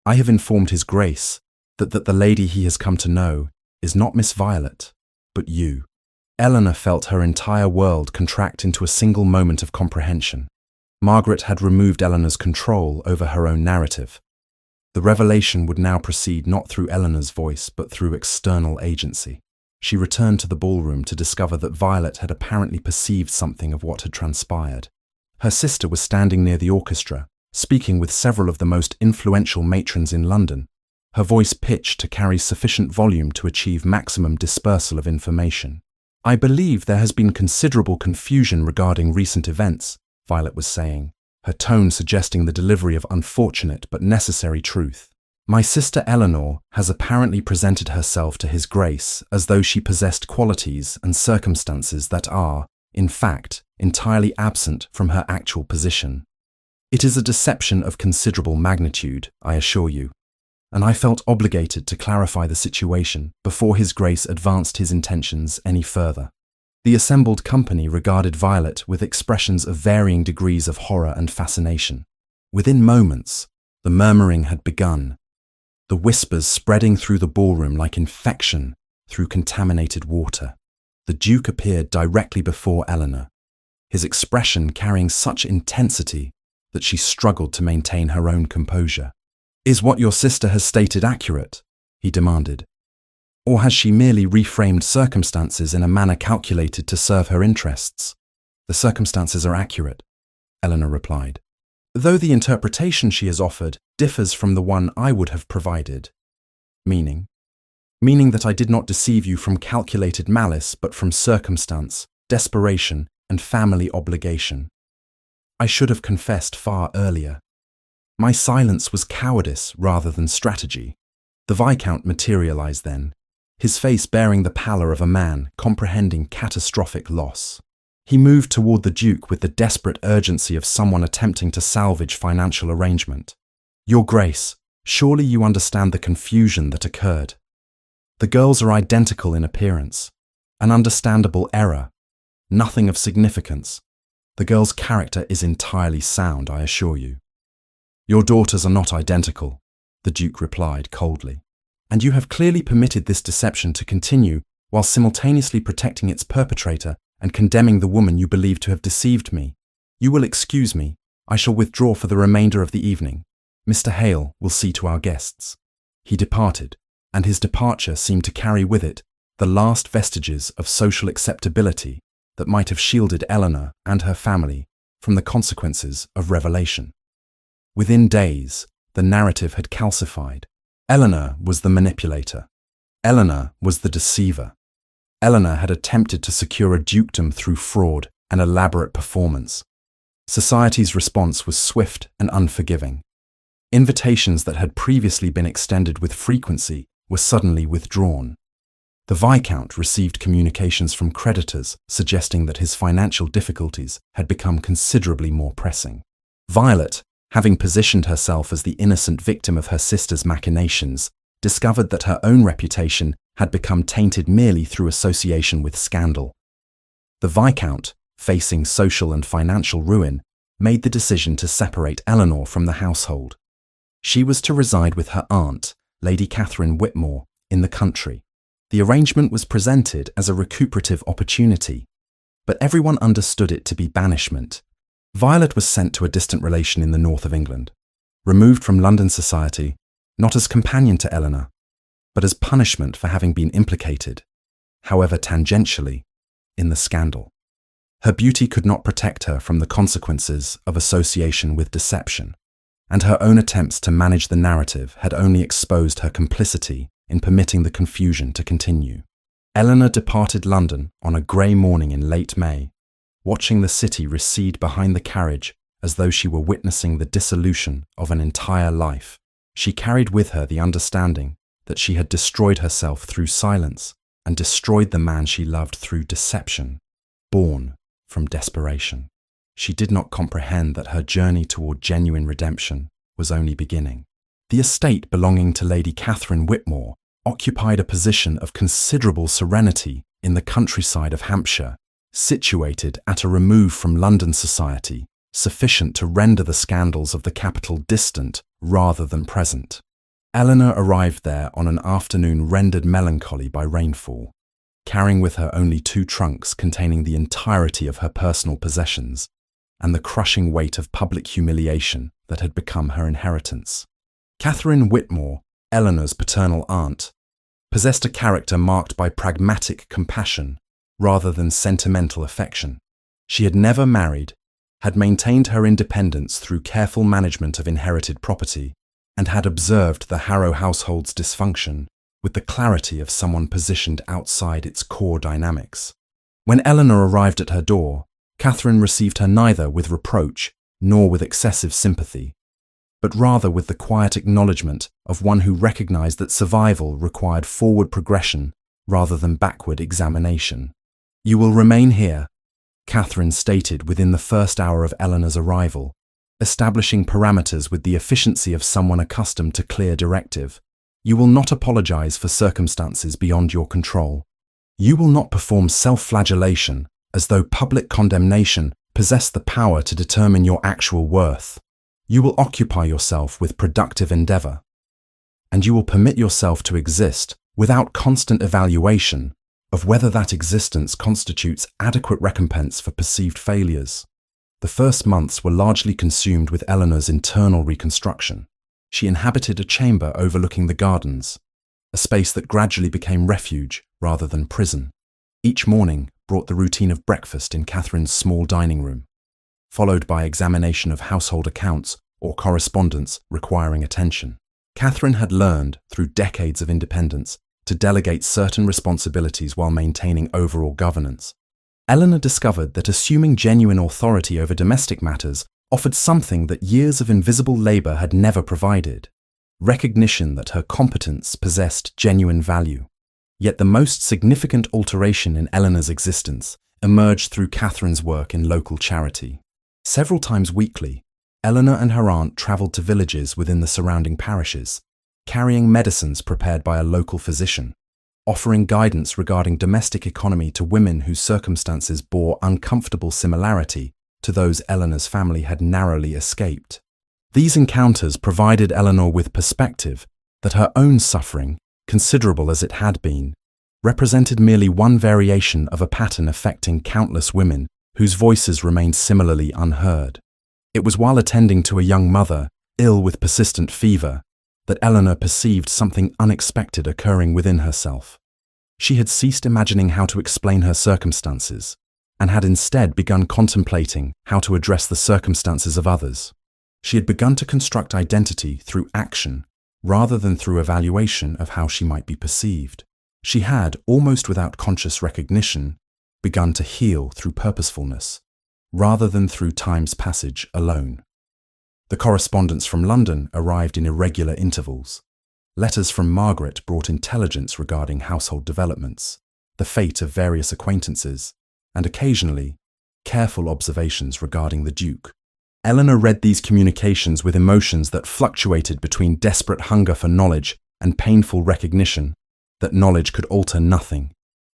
I have informed His Grace that the lady he has come to know is not Miss Violet, but you." Eleanor felt her entire world contract into a single moment of comprehension. Margaret had removed Eleanor's control over her own narrative. The revelation would now proceed not through Eleanor's voice, but through external agency. She returned to the ballroom to discover that Violet had apparently perceived something of what had transpired. Her sister was standing near the orchestra, speaking with several of the most influential matrons in London, her voice pitched to carry sufficient volume to achieve maximum dispersal of information. "I believe there has been considerable confusion regarding recent events," Violet was saying, her tone suggesting the delivery of unfortunate but necessary truth. "My sister Eleanor has apparently presented herself to His Grace as though she possessed qualities and circumstances that are, in fact, entirely absent from her actual position. It is a deception of considerable magnitude, I assure you, and I felt obligated to clarify the situation before His Grace advanced his intentions any further." The assembled company regarded Violet with expressions of varying degrees of horror and fascination. Within moments, the murmuring had begun, the whispers spreading through the ballroom like infection through contaminated water. The Duke appeared directly before Eleanor, his expression carrying such intensity that she struggled to maintain her own composure. "Is what your sister has stated accurate?" he demanded. "Or has she merely reframed circumstances in a manner calculated to serve her interests?" "The circumstances are accurate," Eleanor replied, "though the interpretation she has offered differs from the one I would have provided. Meaning that I did not deceive you from calculated malice, but from circumstance, desperation, and family obligation. I should have confessed far earlier. My silence was cowardice rather than strategy. The Viscount materialized then, his face bearing the pallor of a man comprehending catastrophic loss. He moved toward the Duke with the desperate urgency of someone attempting to salvage financial arrangement. Your Grace, surely you understand the confusion that occurred. The girls are identical in appearance. An understandable error. Nothing of significance. The girl's character is entirely sound, I assure you. Your daughters are not identical, the Duke replied coldly, and you have clearly permitted this deception to continue while simultaneously protecting its perpetrator and condemning the woman you believe to have deceived me. You will excuse me. I shall withdraw for the remainder of the evening. Mr. Hale will see to our guests. He departed, and his departure seemed to carry with it the last vestiges of social acceptability that might have shielded Eleanor and her family from the consequences of revelation. Within days, the narrative had calcified. Eleanor was the manipulator. Eleanor was the deceiver. Eleanor had attempted to secure a dukedom through fraud and elaborate performance. Society's response was swift and unforgiving. Invitations that had previously been extended with frequency were suddenly withdrawn. The Viscount received communications from creditors suggesting that his financial difficulties had become considerably more pressing. Violet, having positioned herself as the innocent victim of her sister's machinations, discovered that her own reputation had become tainted merely through association with scandal. The Viscount, facing social and financial ruin, made the decision to separate Eleanor from the household. She was to reside with her aunt, Lady Catherine Whitmore, in the country. The arrangement was presented as a recuperative opportunity, but everyone understood it to be banishment. Violet was sent to a distant relation in the north of England, removed from London society, not as companion to Eleanor, but as punishment for having been implicated, however tangentially, in the scandal. Her beauty could not protect her from the consequences of association with deception, and her own attempts to manage the narrative had only exposed her complicity in permitting the confusion to continue. Eleanor departed London on a grey morning in late May, watching the city recede behind the carriage as though she were witnessing the dissolution of an entire life. She carried with her the understanding that she had destroyed herself through silence and destroyed the man she loved through deception, born from desperation. She did not comprehend that her journey toward genuine redemption was only beginning. The estate belonging to Lady Catherine Whitmore occupied a position of considerable serenity in the countryside of Hampshire, situated at a remove from London society, sufficient to render the scandals of the capital distant rather than present. Eleanor arrived there on an afternoon rendered melancholy by rainfall, carrying with her only 2 trunks containing the entirety of her personal possessions and the crushing weight of public humiliation that had become her inheritance. Catherine Whitmore, Eleanor's paternal aunt, possessed a character marked by pragmatic compassion rather than sentimental affection. She had never married, had maintained her independence through careful management of inherited property, and had observed the Harrow household's dysfunction with the clarity of someone positioned outside its core dynamics. When Eleanor arrived at her door, Catherine received her neither with reproach nor with excessive sympathy, but rather with the quiet acknowledgement of one who recognized that survival required forward progression rather than backward examination. "You will remain here," Catherine stated within the first hour of Eleanor's arrival, establishing parameters with the efficiency of someone accustomed to clear directive. "You will not apologize for circumstances beyond your control. You will not perform self-flagellation as though public condemnation possessed the power to determine your actual worth. You will occupy yourself with productive endeavor, and you will permit yourself to exist without constant evaluation of whether that existence constitutes adequate recompense for perceived failures." The first months were largely consumed with Eleanor's internal reconstruction. She inhabited a chamber overlooking the gardens, a space that gradually became refuge rather than prison. Each morning brought the routine of breakfast in Catherine's small dining room, followed by examination of household accounts or correspondence requiring attention. Catherine had learned, through decades of independence, to delegate certain responsibilities while maintaining overall governance. Eleanor discovered that assuming genuine authority over domestic matters offered something that years of invisible labor had never provided: recognition that her competence possessed genuine value. Yet the most significant alteration in Eleanor's existence emerged through Catherine's work in local charity. Several times weekly, Eleanor and her aunt travelled to villages within the surrounding parishes, carrying medicines prepared by a local physician, offering guidance regarding domestic economy to women whose circumstances bore uncomfortable similarity to those Eleanor's family had narrowly escaped. These encounters provided Eleanor with perspective that her own suffering, considerable as it had been, represented merely one variation of a pattern affecting countless women whose voices remained similarly unheard. It was while attending to a young mother, ill with persistent fever, that Eleanor perceived something unexpected occurring within herself. She had ceased imagining how to explain her circumstances, and had instead begun contemplating how to address the circumstances of others. She had begun to construct identity through action, rather than through evaluation of how she might be perceived. She had, almost without conscious recognition, begun to heal through purposefulness, rather than through time's passage alone. The correspondence from London arrived in irregular intervals. Letters from Margaret brought intelligence regarding household developments, the fate of various acquaintances, and occasionally, careful observations regarding the Duke. Eleanor read these communications with emotions that fluctuated between desperate hunger for knowledge and painful recognition that knowledge could alter nothing.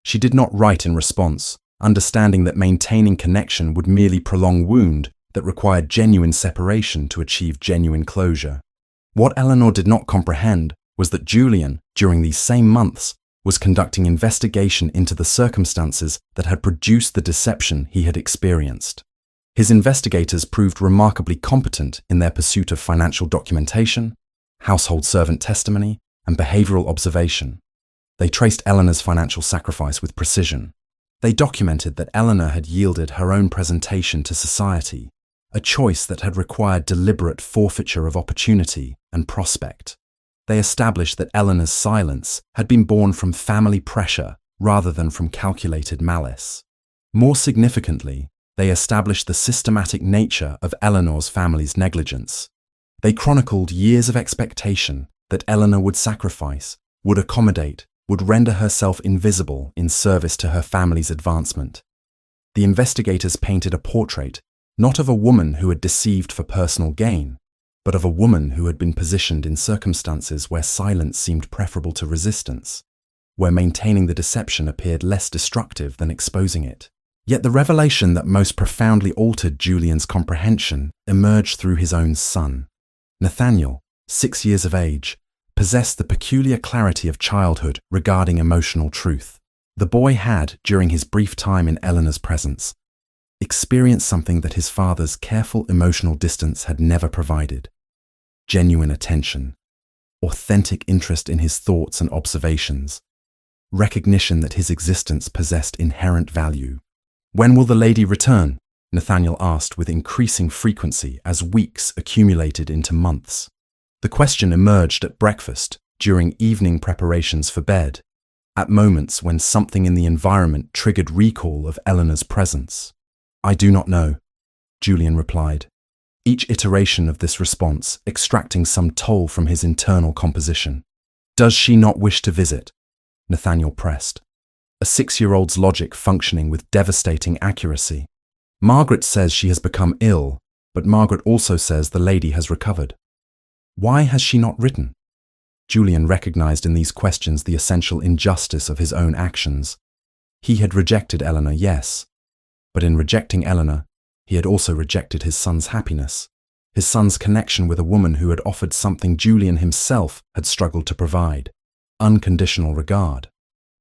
She did not write in response, understanding that maintaining connection would merely prolong wound that required genuine separation to achieve genuine closure. What Eleanor did not comprehend was that Julian, during these same months, was conducting investigation into the circumstances that had produced the deception he had experienced. His investigators proved remarkably competent in their pursuit of financial documentation, household servant testimony, and behavioral observation. They traced Eleanor's financial sacrifice with precision. They documented that Eleanor had yielded her own presentation to society, a choice that had required deliberate forfeiture of opportunity and prospect. They established that Eleanor's silence had been born from family pressure rather than from calculated malice. More significantly, they established the systematic nature of Eleanor's family's negligence. They chronicled years of expectation that Eleanor would sacrifice, would accommodate, would render herself invisible in service to her family's advancement. The investigators painted a portrait not of a woman who had deceived for personal gain, but of a woman who had been positioned in circumstances where silence seemed preferable to resistance, where maintaining the deception appeared less destructive than exposing it. Yet the revelation that most profoundly altered Julian's comprehension emerged through his own son. Nathaniel, 6 years of age, possessed the peculiar clarity of childhood regarding emotional truth. The boy had, during his brief time in Eleanor's presence, experienced something that his father's careful emotional distance had never provided: genuine attention, authentic interest in his thoughts and observations, recognition that his existence possessed inherent value. "When will the lady return?" Nathaniel asked with increasing frequency as weeks accumulated into months. The question emerged at breakfast, during evening preparations for bed, at moments when something in the environment triggered recall of Eleanor's presence. "I do not know," Julian replied, each iteration of this response extracting some toll from his internal composition. "Does she not wish to visit?" Nathaniel pressed, a 6-year-old's logic functioning with devastating accuracy. "Margaret says she has become ill, but Margaret also says the lady has recovered. Why has she not written?" Julian recognized in these questions the essential injustice of his own actions. He had rejected Eleanor, yes, but in rejecting Eleanor, he had also rejected his son's happiness, his son's connection with a woman who had offered something Julian himself had struggled to provide: unconditional regard.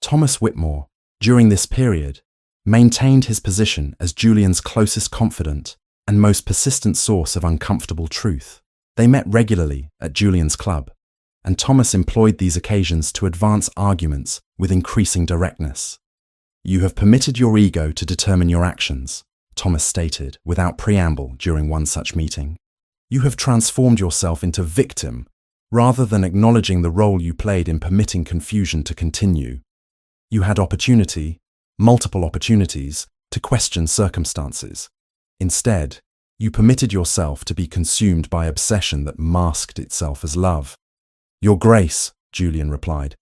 Thomas Whitmore, during this period, maintained his position as Julian's closest confidant and most persistent source of uncomfortable truth. They met regularly at Julian's club, and Thomas employed these occasions to advance arguments with increasing directness. "You have permitted your ego to determine your actions," Thomas stated without preamble during one such meeting. You have transformed yourself into victim, rather than acknowledging the role you played in permitting confusion to continue. You had opportunity, multiple opportunities, to question circumstances. Instead, you permitted yourself to be consumed by obsession that masked itself as love. Your Grace, Julian replied,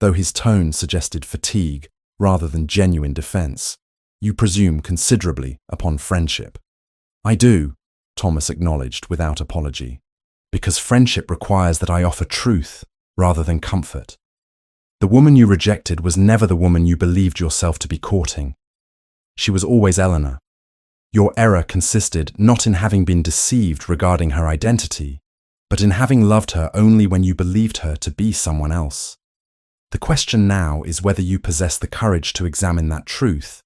though his tone suggested fatigue rather than genuine defense. You presume considerably upon friendship. I do, Thomas acknowledged without apology, because friendship requires that I offer truth rather than comfort. The woman you rejected was never the woman you believed yourself to be courting. She was always Eleanor. Your error consisted not in having been deceived regarding her identity, but in having loved her only when you believed her to be someone else. The question now is whether you possess the courage to examine that truth,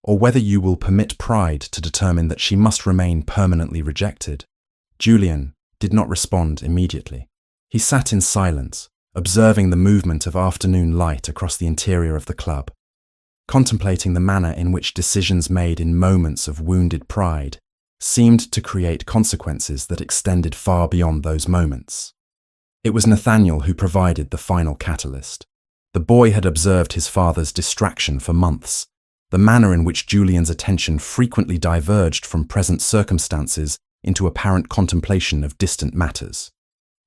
or whether you will permit pride to determine that she must remain permanently rejected. Julian did not respond immediately. He sat in silence, observing the movement of afternoon light across the interior of the club, contemplating the manner in which decisions made in moments of wounded pride seemed to create consequences that extended far beyond those moments. It was Nathaniel who provided the final catalyst. The boy had observed his father's distraction for months, the manner in which Julian's attention frequently diverged from present circumstances into apparent contemplation of distant matters.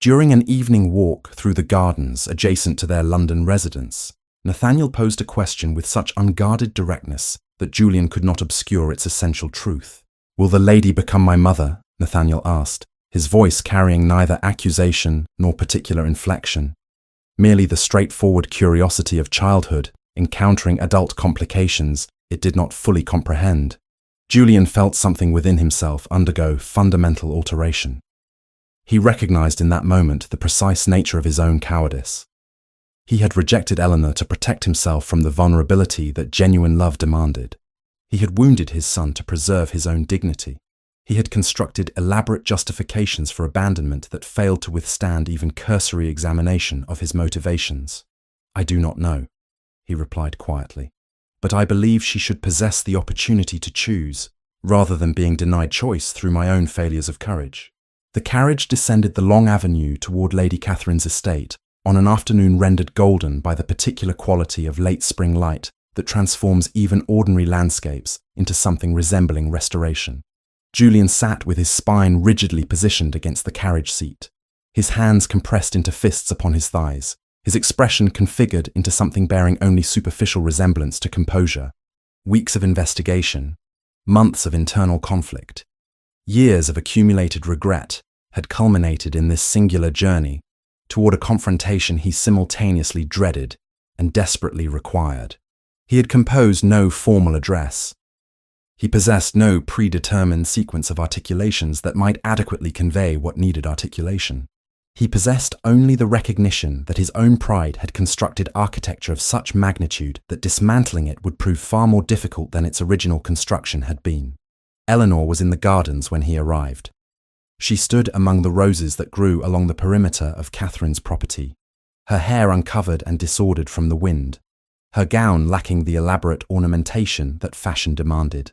During an evening walk through the gardens adjacent to their London residence, Nathaniel posed a question with such unguarded directness that Julian could not obscure its essential truth. "Will the lady become my mother?" Nathaniel asked, his voice carrying neither accusation nor particular inflection, merely the straightforward curiosity of childhood encountering adult complications it did not fully comprehend. Julian felt something within himself undergo fundamental alteration. He recognized in that moment the precise nature of his own cowardice. He had rejected Eleanor to protect himself from the vulnerability that genuine love demanded. He had wounded his son to preserve his own dignity. He had constructed elaborate justifications for abandonment that failed to withstand even cursory examination of his motivations. "I do not know," he replied quietly, "but I believe she should possess the opportunity to choose, rather than being denied choice through my own failures of courage." The carriage descended the long avenue toward Lady Catherine's estate on an afternoon rendered golden by the particular quality of late spring light that transforms even ordinary landscapes into something resembling restoration. Julian sat with his spine rigidly positioned against the carriage seat, his hands compressed into fists upon his thighs, his expression configured into something bearing only superficial resemblance to composure. Weeks of investigation, months of internal conflict, years of accumulated regret had culminated in this singular journey toward a confrontation he simultaneously dreaded and desperately required. He had composed no formal address. He possessed no predetermined sequence of articulations that might adequately convey what needed articulation. He possessed only the recognition that his own pride had constructed architecture of such magnitude that dismantling it would prove far more difficult than its original construction had been. Eleanor was in the gardens when he arrived. She stood among the roses that grew along the perimeter of Catherine's property, her hair uncovered and disordered from the wind, her gown lacking the elaborate ornamentation that fashion demanded.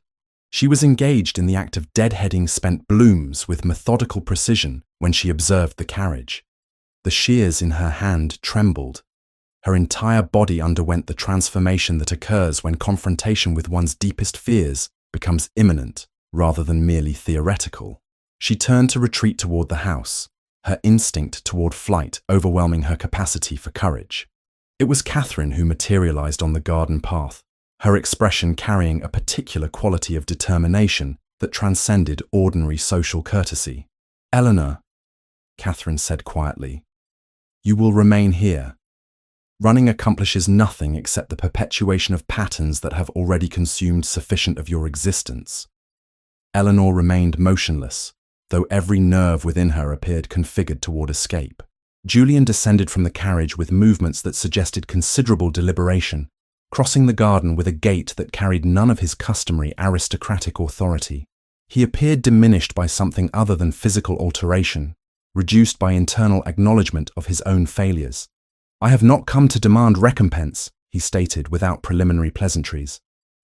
She was engaged in the act of deadheading spent blooms with methodical precision when she observed the carriage. The shears in her hand trembled. Her entire body underwent the transformation that occurs when confrontation with one's deepest fears becomes imminent rather than merely theoretical. She turned to retreat toward the house, her instinct toward flight overwhelming her capacity for courage. It was Catherine who materialized on the garden path, her expression carrying a particular quality of determination that transcended ordinary social courtesy. "Eleanor," Catherine said quietly, "you will remain here. Running accomplishes nothing except the perpetuation of patterns that have already consumed sufficient of your existence." Eleanor remained motionless, though every nerve within her appeared configured toward escape. Julian descended from the carriage with movements that suggested considerable deliberation, crossing the garden with a gait that carried none of his customary aristocratic authority. He appeared diminished by something other than physical alteration, reduced by internal acknowledgement of his own failures. "I have not come to demand recompense," he stated without preliminary pleasantries.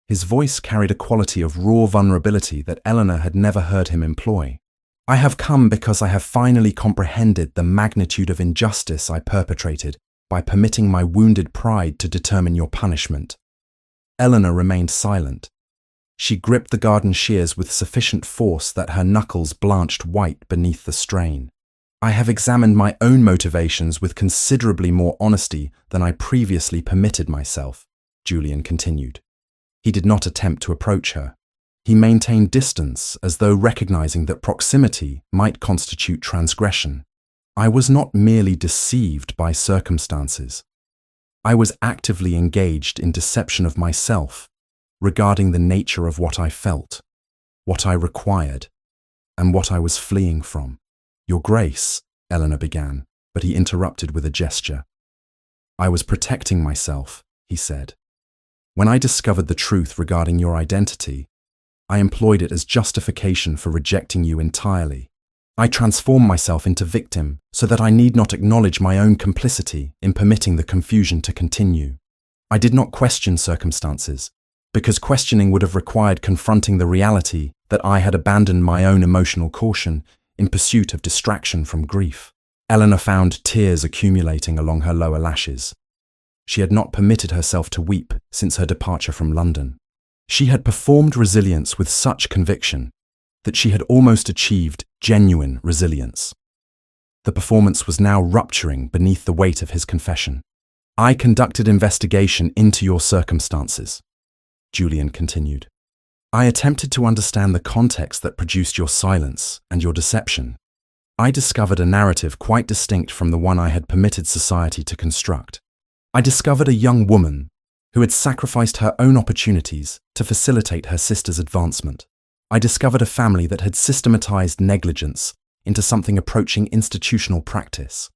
His voice carried a quality of raw vulnerability that Eleanor had never heard him employ. I have come because I have finally comprehended the magnitude of injustice I perpetrated by permitting my wounded pride to determine your punishment." Eleanor remained silent. She gripped the garden shears with sufficient force that her knuckles blanched white beneath the strain. "I have examined my own motivations with considerably more honesty than I previously permitted myself," Julian continued. He did not attempt to approach her. He maintained distance as though recognizing that proximity might constitute transgression. "I was not merely deceived by circumstances. I was actively engaged in deception of myself regarding the nature of what I felt, what I required, and what I was fleeing from." "Your Grace," Eleanor began, but he interrupted with a gesture. "I was protecting myself," he said. "When I discovered the truth regarding your identity, I employed it as justification for rejecting you entirely. I transformed myself into victim so that I need not acknowledge my own complicity in permitting the confusion to continue. I did not question circumstances, because questioning would have required confronting the reality that I had abandoned my own emotional caution in pursuit of distraction from grief." Eleanor found tears accumulating along her lower lashes. She had not permitted herself to weep since her departure from London. She had performed resilience with such conviction that she had almost achieved genuine resilience. The performance was now rupturing beneath the weight of his confession. "I conducted investigation into your circumstances," Julian continued. "I attempted to understand the context that produced your silence and your deception. I discovered a narrative quite distinct from the one I had permitted society to construct. I discovered a young woman who had sacrificed her own opportunities to facilitate her sister's advancement. I discovered a family that had systematized negligence into something approaching institutional practice.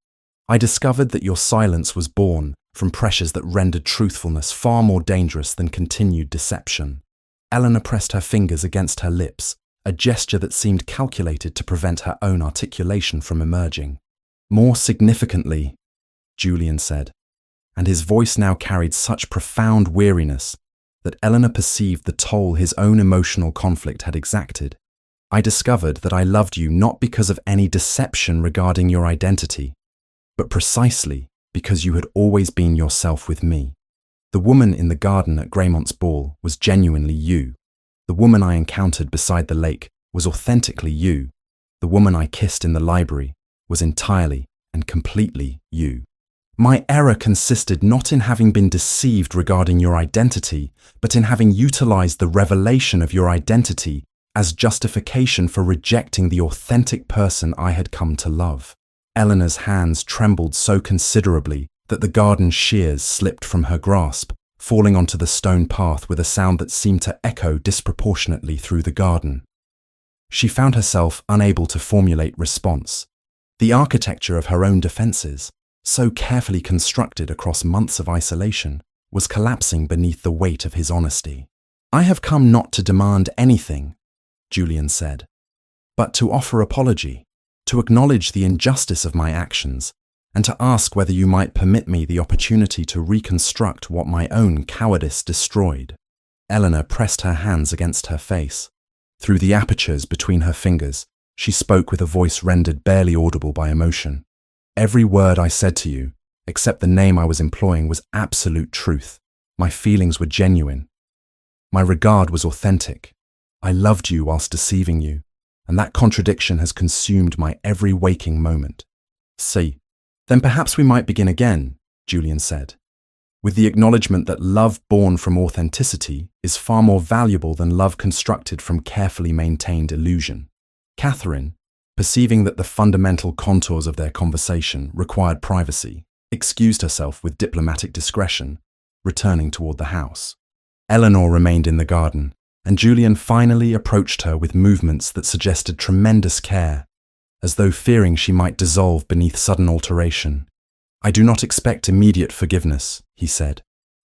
I discovered that your silence was born from pressures that rendered truthfulness far more dangerous than continued deception." Eleanor pressed her fingers against her lips, a gesture that seemed calculated to prevent her own articulation from emerging. "More significantly," Julian said, and his voice now carried such profound weariness that Eleanor perceived the toll his own emotional conflict had exacted. "I discovered that I loved you not because of any deception regarding your identity, but precisely because you had always been yourself with me. The woman in the garden at Greymont's ball was genuinely you. The woman I encountered beside the lake was authentically you. The woman I kissed in the library was entirely and completely you. My error consisted not in having been deceived regarding your identity, but in having utilized the revelation of your identity as justification for rejecting the authentic person I had come to love." Eleanor's hands trembled so considerably that the garden shears slipped from her grasp, falling onto the stone path with a sound that seemed to echo disproportionately through the garden. She found herself unable to formulate response. The architecture of her own defenses, so carefully constructed across months of isolation, was collapsing beneath the weight of his honesty. "I have come not to demand anything," Julian said, "but to offer apology, to acknowledge the injustice of my actions, and to ask whether you might permit me the opportunity to reconstruct what my own cowardice destroyed." Eleanor pressed her hands against her face. Through the apertures between her fingers, she spoke with a voice rendered barely audible by emotion. "Every word I said to you, except the name I was employing, was absolute truth. My feelings were genuine. My regard was authentic. I loved you whilst deceiving you, and that contradiction has consumed my every waking moment." "See, then perhaps we might begin again," Julian said, "with the acknowledgement that love born from authenticity is far more valuable than love constructed from carefully maintained illusion." Catherine, perceiving that the fundamental contours of their conversation required privacy, excused herself with diplomatic discretion, returning toward the house. Eleanor remained in the garden, and Julian finally approached her with movements that suggested tremendous care, as though fearing she might dissolve beneath sudden alteration. "I do not expect immediate forgiveness," he said.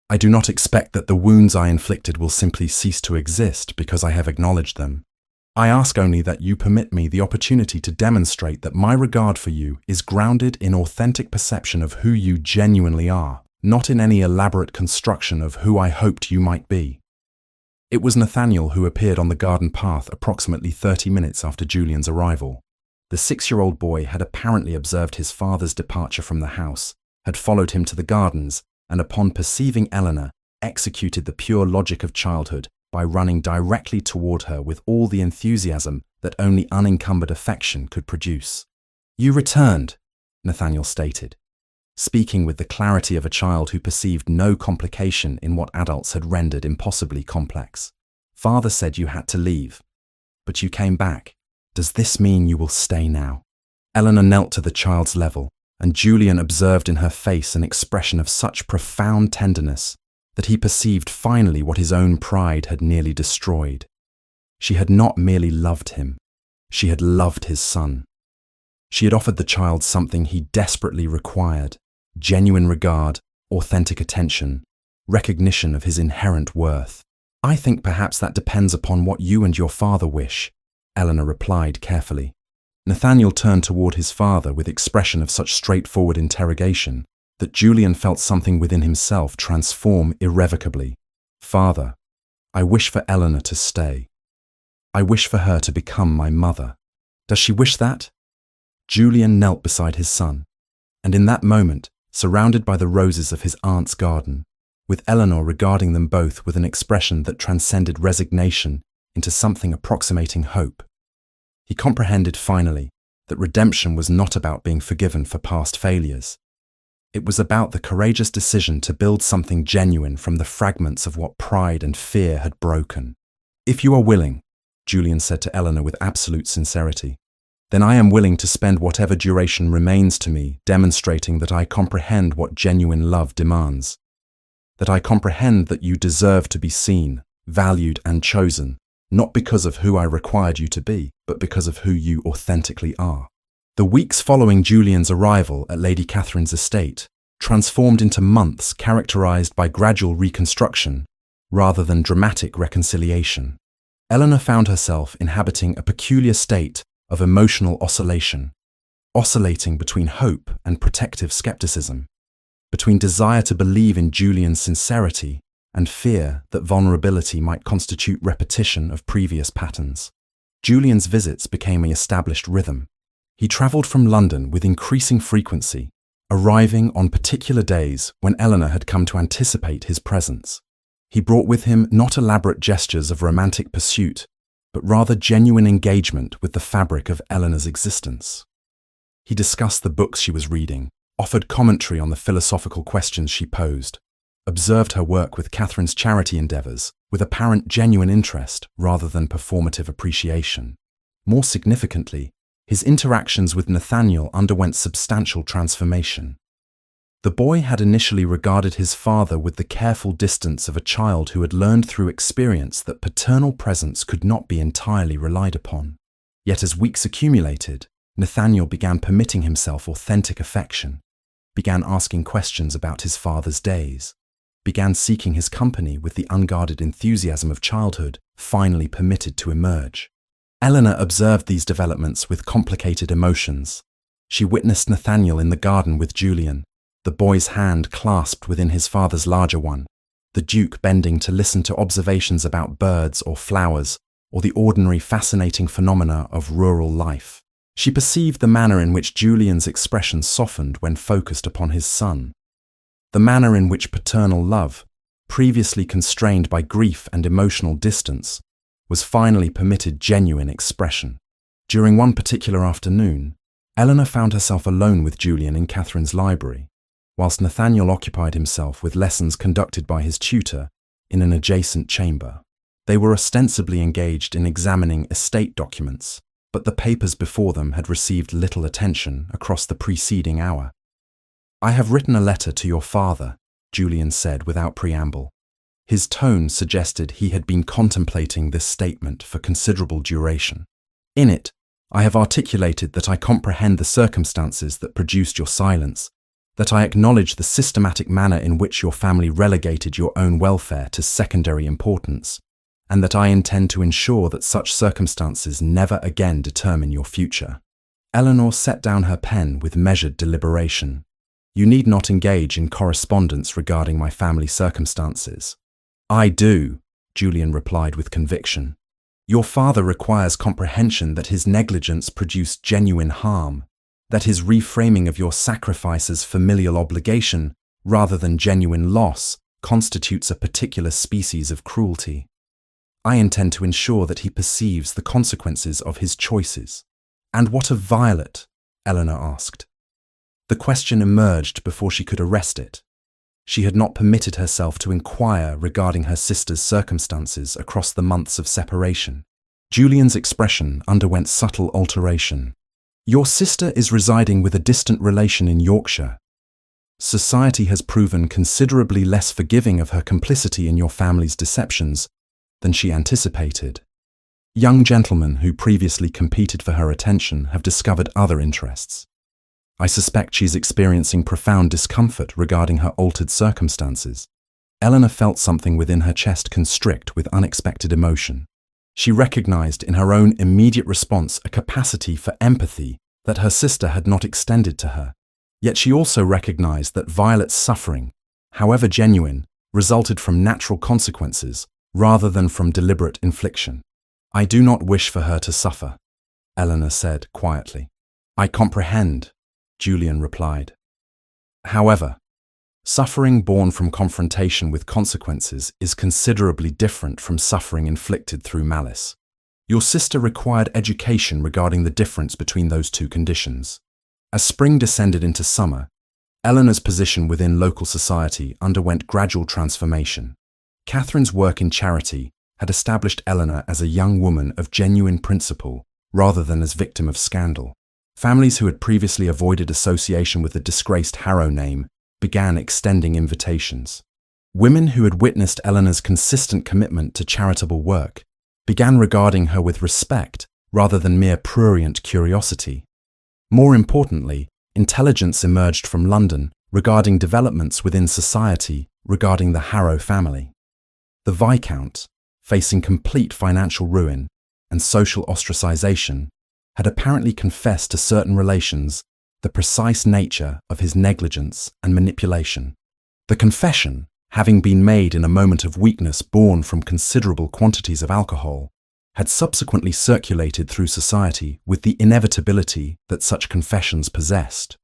"I do not expect that the wounds I inflicted will simply cease to exist because I have acknowledged them. I ask only that you permit me the opportunity to demonstrate that my regard for you is grounded in authentic perception of who you genuinely are, not in any elaborate construction of who I hoped you might be." It was Nathaniel who appeared on the garden path approximately 30 minutes after Julian's arrival. The 6-year-old boy had apparently observed his father's departure from the house, had followed him to the gardens, and upon perceiving Eleanor, executed the pure logic of childhood by running directly toward her with all the enthusiasm that only unencumbered affection could produce. "You returned," Nathaniel stated, speaking with the clarity of a child who perceived no complication in what adults had rendered impossibly complex. "Father said you had to leave, but you came back. Does this mean you will stay now?" Eleanor knelt to the child's level, and Julian observed in her face an expression of such profound tenderness that he perceived finally what his own pride had nearly destroyed. She had not merely loved him, she had loved his son. She had offered the child something he desperately required: genuine regard, authentic attention, recognition of his inherent worth. "I think perhaps that depends upon what you and your father wish," Eleanor replied carefully. Nathaniel turned toward his father with expression of such straightforward interrogation that Julian felt something within himself transform irrevocably. "Father, I wish for Eleanor to stay. I wish for her to become my mother." "Does she wish that?" Julian knelt beside his son, and in that moment, surrounded by the roses of his aunt's garden, with Eleanor regarding them both with an expression that transcended resignation into something approximating hope, he comprehended finally that redemption was not about being forgiven for past failures. It was about the courageous decision to build something genuine from the fragments of what pride and fear had broken. "If you are willing," Julian said to Eleanor with absolute sincerity, "then I am willing to spend whatever duration remains to me demonstrating that I comprehend what genuine love demands. That I comprehend that you deserve to be seen, valued, and chosen, not because of who I required you to be, but because of who you authentically are." The weeks following Julian's arrival at Lady Catherine's estate transformed into months characterized by gradual reconstruction rather than dramatic reconciliation. Eleanor found herself inhabiting a peculiar state of emotional oscillation, oscillating between hope and protective skepticism, between desire to believe in Julian's sincerity and fear that vulnerability might constitute repetition of previous patterns. Julian's visits became an established rhythm. He travelled from London with increasing frequency, arriving on particular days when Eleanor had come to anticipate his presence. He brought with him not elaborate gestures of romantic pursuit, but rather genuine engagement with the fabric of Eleanor's existence. He discussed the books she was reading, offered commentary on the philosophical questions she posed, observed her work with Catherine's charity endeavours with apparent genuine interest rather than performative appreciation. More significantly, his interactions with Nathaniel underwent substantial transformation. The boy had initially regarded his father with the careful distance of a child who had learned through experience that paternal presence could not be entirely relied upon. Yet as weeks accumulated, Nathaniel began permitting himself authentic affection, began asking questions about his father's days, began seeking his company with the unguarded enthusiasm of childhood finally permitted to emerge. Eleanor observed these developments with complicated emotions. She witnessed Nathaniel in the garden with Julian, the boy's hand clasped within his father's larger one, the Duke bending to listen to observations about birds or flowers, or the ordinary fascinating phenomena of rural life. She perceived the manner in which Julian's expression softened when focused upon his son, the manner in which paternal love, previously constrained by grief and emotional distance, was finally permitted genuine expression. During one particular afternoon, Eleanor found herself alone with Julian in Catherine's library, whilst Nathaniel occupied himself with lessons conducted by his tutor in an adjacent chamber. They were ostensibly engaged in examining estate documents, but the papers before them had received little attention across the preceding hour. "I have written a letter to your father," Julian said without preamble. His tone suggested he had been contemplating this statement for considerable duration. "In it, I have articulated that I comprehend the circumstances that produced your silence, that I acknowledge the systematic manner in which your family relegated your own welfare to secondary importance, and that I intend to ensure that such circumstances never again determine your future." Eleanor set down her pen with measured deliberation. "You need not engage in correspondence regarding my family circumstances." "I do," Julian replied with conviction. Your father requires comprehension that his negligence produced genuine harm, that his reframing of your sacrifice as familial obligation rather than genuine loss constitutes a particular species of cruelty. I intend to ensure that he perceives the consequences of his choices. And what of Violet? Eleanor asked. The question emerged before she could arrest it. She had not permitted herself to inquire regarding her sister's circumstances across the months of separation. Julian's expression underwent subtle alteration. Your sister is residing with a distant relation in Yorkshire. Society has proven considerably less forgiving of her complicity in your family's deceptions than she anticipated. Young gentlemen who previously competed for her attention have discovered other interests. I suspect she's experiencing profound discomfort regarding her altered circumstances. Eleanor felt something within her chest constrict with unexpected emotion. She recognized in her own immediate response a capacity for empathy that her sister had not extended to her. Yet she also recognized that Violet's suffering, however genuine, resulted from natural consequences rather than from deliberate infliction. I do not wish for her to suffer, Eleanor said quietly. I comprehend, Julian replied. However, suffering born from confrontation with consequences is considerably different from suffering inflicted through malice. Your sister required education regarding the difference between those two conditions. As spring descended into summer, Eleanor's position within local society underwent gradual transformation. Catherine's work in charity had established Eleanor as a young woman of genuine principle rather than as victim of scandal. Families who had previously avoided association with the disgraced Harrow name began extending invitations. Women who had witnessed Eleanor's consistent commitment to charitable work began regarding her with respect rather than mere prurient curiosity. More importantly, intelligence emerged from London regarding developments within society regarding the Harrow family. The Viscount, facing complete financial ruin and social ostracization, had apparently confessed to certain relations the precise nature of his negligence and manipulation. The confession, having been made in a moment of weakness born from considerable quantities of alcohol, had subsequently circulated through society with the inevitability that such confessions possessed.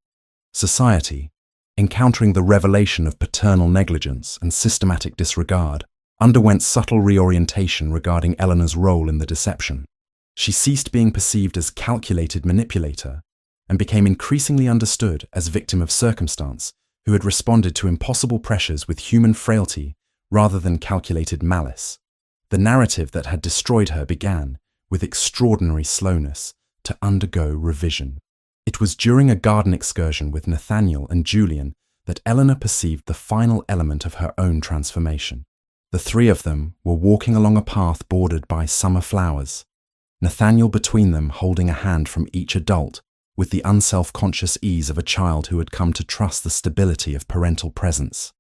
Society, encountering the revelation of paternal negligence and systematic disregard, underwent subtle reorientation regarding Eleanor's role in the deception. She ceased being perceived as calculated manipulator and became increasingly understood as victim of circumstance who had responded to impossible pressures with human frailty rather than calculated malice. The narrative that had destroyed her began, with extraordinary slowness, to undergo revision. It was during a garden excursion with Nathaniel and Julian that Eleanor perceived the final element of her own transformation. The three of them were walking along a path bordered by summer flowers, Nathaniel between them holding a hand from each adult, with the unself-conscious ease of a child who had come to trust the stability of parental presence.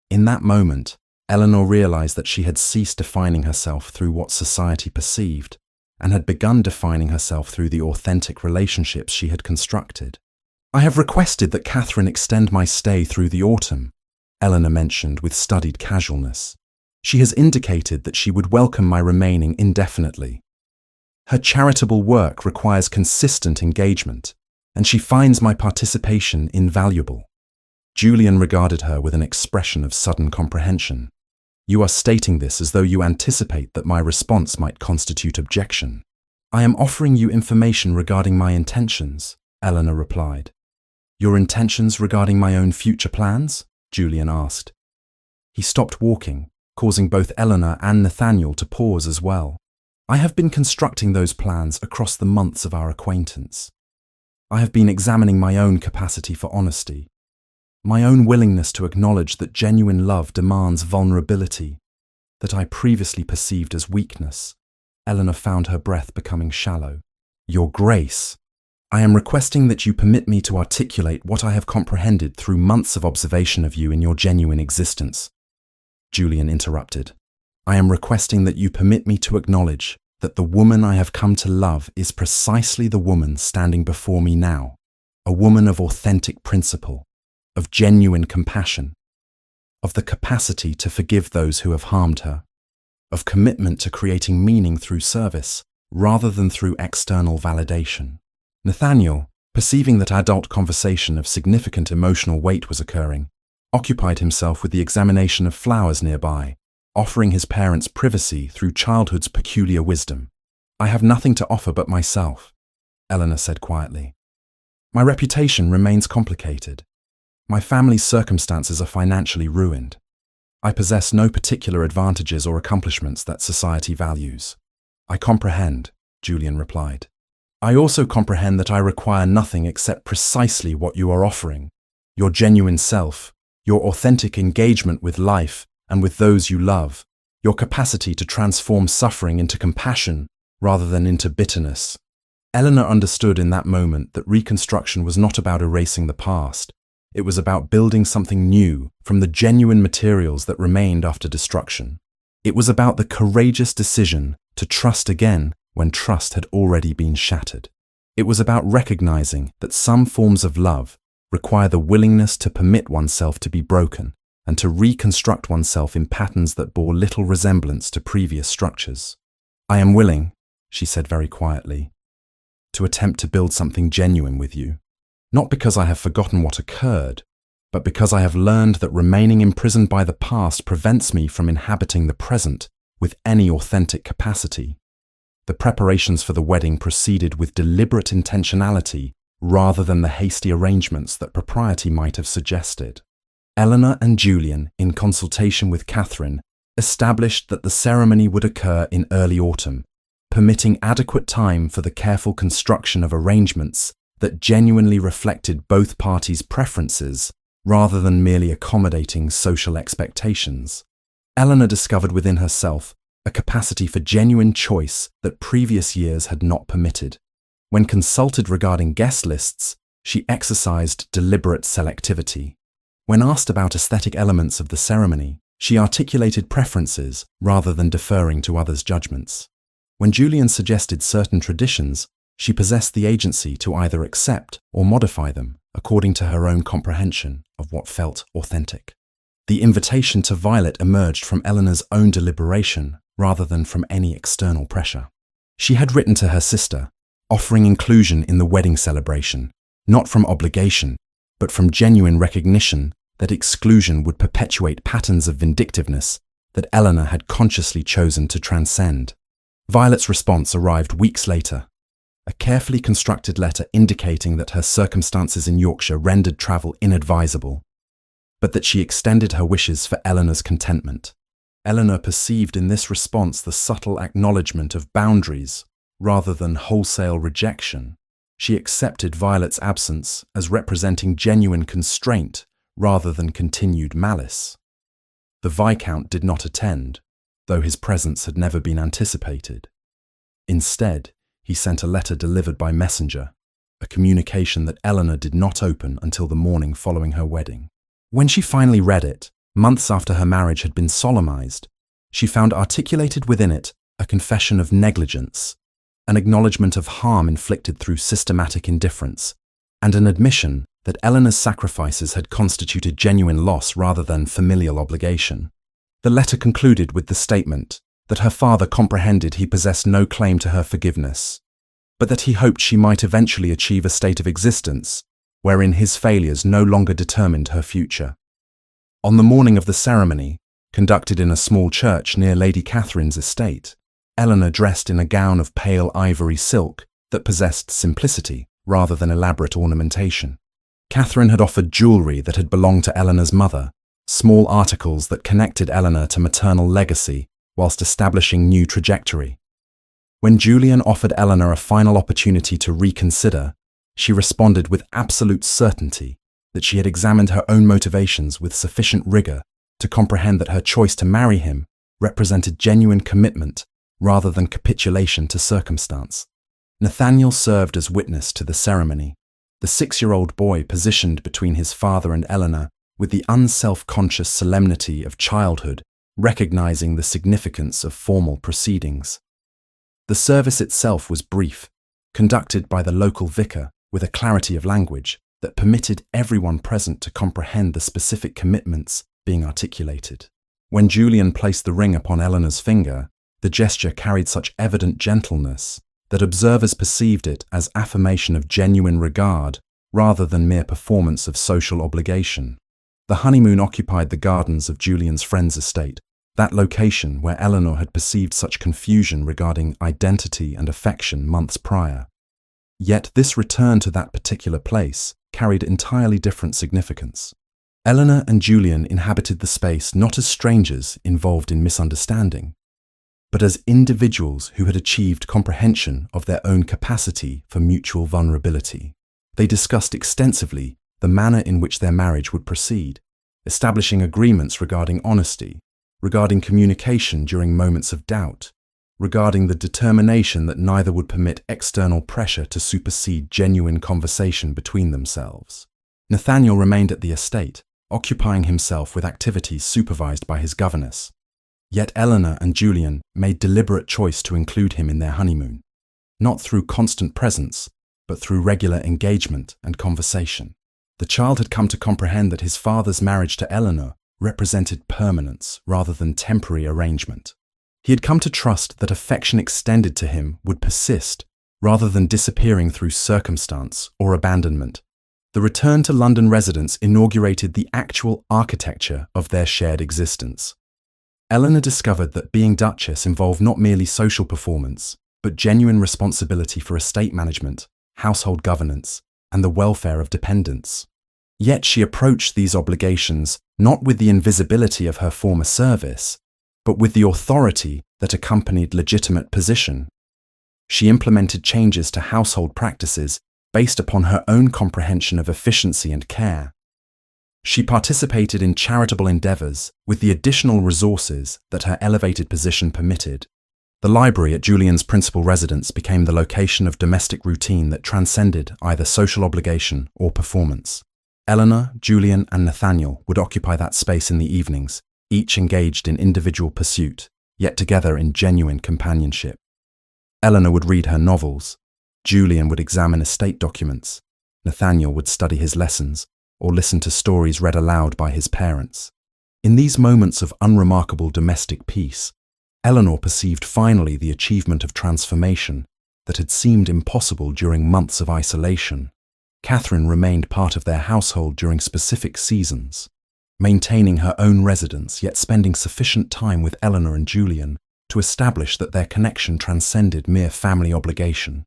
In that moment, Eleanor realized that she had ceased defining herself through what society perceived, and had begun defining herself through the authentic relationships she had constructed. I have requested that Catherine extend my stay through the autumn, Eleanor mentioned with studied casualness. She has indicated that she would welcome my remaining indefinitely. Her charitable work requires consistent engagement, and she finds my participation invaluable. Julian regarded her with an expression of sudden comprehension. You are stating this as though you anticipate that my response might constitute objection. I am offering you information regarding my intentions, Eleanor replied. Your intentions regarding my own future plans? Julian asked. He stopped walking, causing both Eleanor and Nathaniel to pause as well. I have been constructing those plans across the months of our acquaintance. I have been examining my own capacity for honesty, my own willingness to acknowledge that genuine love demands vulnerability, that I previously perceived as weakness. Eleanor found her breath becoming shallow. Your Grace, I am requesting that you permit me to articulate what I have comprehended through months of observation of you in your genuine existence. Julian interrupted. I am requesting that you permit me to acknowledge that the woman I have come to love is precisely the woman standing before me now, a woman of authentic principle, of genuine compassion, of the capacity to forgive those who have harmed her, of commitment to creating meaning through service, rather than through external validation. Nathaniel, perceiving that adult conversation of significant emotional weight was occurring, occupied himself with the examination of flowers nearby, offering his parents privacy through childhood's peculiar wisdom. "I have nothing to offer but myself," Eleanor said quietly. "My reputation remains complicated. My family's circumstances are financially ruined. I possess no particular advantages or accomplishments that society values." "I comprehend," Julian replied. "I also comprehend that I require nothing except precisely what you are offering: your genuine self, your authentic engagement with life and with those you love, your capacity to transform suffering into compassion rather than into bitterness." Eleanor understood in that moment that reconstruction was not about erasing the past. It was about building something new from the genuine materials that remained after destruction. It was about the courageous decision to trust again when trust had already been shattered. It was about recognizing that some forms of love require the willingness to permit oneself to be broken and to reconstruct oneself in patterns that bore little resemblance to previous structures. "I am willing," she said very quietly, "to attempt to build something genuine with you, not because I have forgotten what occurred, but because I have learned that remaining imprisoned by the past prevents me from inhabiting the present with any authentic capacity." The preparations for the wedding proceeded with deliberate intentionality rather than the hasty arrangements that propriety might have suggested. Eleanor and Julian, in consultation with Catherine, established that the ceremony would occur in early autumn, permitting adequate time for the careful construction of arrangements that genuinely reflected both parties' preferences rather than merely accommodating social expectations. Eleanor discovered within herself a capacity for genuine choice that previous years had not permitted. When consulted regarding guest lists, she exercised deliberate selectivity. When asked about aesthetic elements of the ceremony, she articulated preferences rather than deferring to others' judgments. When Julian suggested certain traditions, she possessed the agency to either accept or modify them according to her own comprehension of what felt authentic. The invitation to Violet emerged from Eleanor's own deliberation rather than from any external pressure. She had written to her sister, offering inclusion in the wedding celebration, not from obligation, but from genuine recognition that exclusion would perpetuate patterns of vindictiveness that Eleanor had consciously chosen to transcend. Violet's response arrived weeks later, a carefully constructed letter indicating that her circumstances in Yorkshire rendered travel inadvisable, but that she extended her wishes for Eleanor's contentment. Eleanor perceived in this response the subtle acknowledgement of boundaries rather than wholesale rejection. She accepted Violet's absence as representing genuine constraint rather than continued malice. The Viscount did not attend, though his presence had never been anticipated. Instead, he sent a letter delivered by messenger, a communication that Eleanor did not open until the morning following her wedding. When she finally read it, months after her marriage had been solemnized, she found articulated within it a confession of negligence, an acknowledgement of harm inflicted through systematic indifference, and an admission that Eleanor's sacrifices had constituted genuine loss rather than familial obligation. The letter concluded with the statement that her father comprehended he possessed no claim to her forgiveness, but that he hoped she might eventually achieve a state of existence wherein his failures no longer determined her future. On the morning of the ceremony, conducted in a small church near Lady Catherine's estate, Eleanor dressed in a gown of pale ivory silk that possessed simplicity rather than elaborate ornamentation. Catherine had offered jewellery that had belonged to Eleanor's mother, small articles that connected Eleanor to maternal legacy whilst establishing new trajectory. When Julian offered Eleanor a final opportunity to reconsider, she responded with absolute certainty that she had examined her own motivations with sufficient rigour to comprehend that her choice to marry him represented genuine commitment rather than capitulation to circumstance. Nathaniel served as witness to the ceremony, the 6-year-old boy positioned between his father and Eleanor with the unself-conscious solemnity of childhood, recognizing the significance of formal proceedings. The service itself was brief, conducted by the local vicar with a clarity of language that permitted everyone present to comprehend the specific commitments being articulated. When Julian placed the ring upon Eleanor's finger, the gesture carried such evident gentleness that observers perceived it as affirmation of genuine regard rather than mere performance of social obligation. The honeymoon occupied the gardens of Julian's friend's estate, that location where Eleanor had perceived such confusion regarding identity and affection months prior. Yet this return to that particular place carried entirely different significance. Eleanor and Julian inhabited the space not as strangers involved in misunderstanding, but as individuals who had achieved comprehension of their own capacity for mutual vulnerability. They discussed extensively the manner in which their marriage would proceed, establishing agreements regarding honesty, regarding communication during moments of doubt, regarding the determination that neither would permit external pressure to supersede genuine conversation between themselves. Nathaniel remained at the estate, occupying himself with activities supervised by his governess. Yet Eleanor and Julian made deliberate choice to include him in their honeymoon, not through constant presence, but through regular engagement and conversation. The child had come to comprehend that his father's marriage to Eleanor represented permanence rather than temporary arrangement. He had come to trust that affection extended to him would persist rather than disappearing through circumstance or abandonment. The return to London residence inaugurated the actual architecture of their shared existence. Eleanor discovered that being Duchess involved not merely social performance, but genuine responsibility for estate management, household governance, and the welfare of dependents. Yet she approached these obligations not with the invisibility of her former service, but with the authority that accompanied legitimate position. She implemented changes to household practices based upon her own comprehension of efficiency and care. She participated in charitable endeavours with the additional resources that her elevated position permitted. The library at Julian's principal residence became the location of domestic routine that transcended either social obligation or performance. Eleanor, Julian, and Nathaniel would occupy that space in the evenings, each engaged in individual pursuit, yet together in genuine companionship. Eleanor would read her novels, Julian would examine estate documents, Nathaniel would study his lessons, or listen to stories read aloud by his parents. In these moments of unremarkable domestic peace, Eleanor perceived finally the achievement of transformation that had seemed impossible during months of isolation. Catherine remained part of their household during specific seasons, maintaining her own residence yet spending sufficient time with Eleanor and Julian to establish that their connection transcended mere family obligation.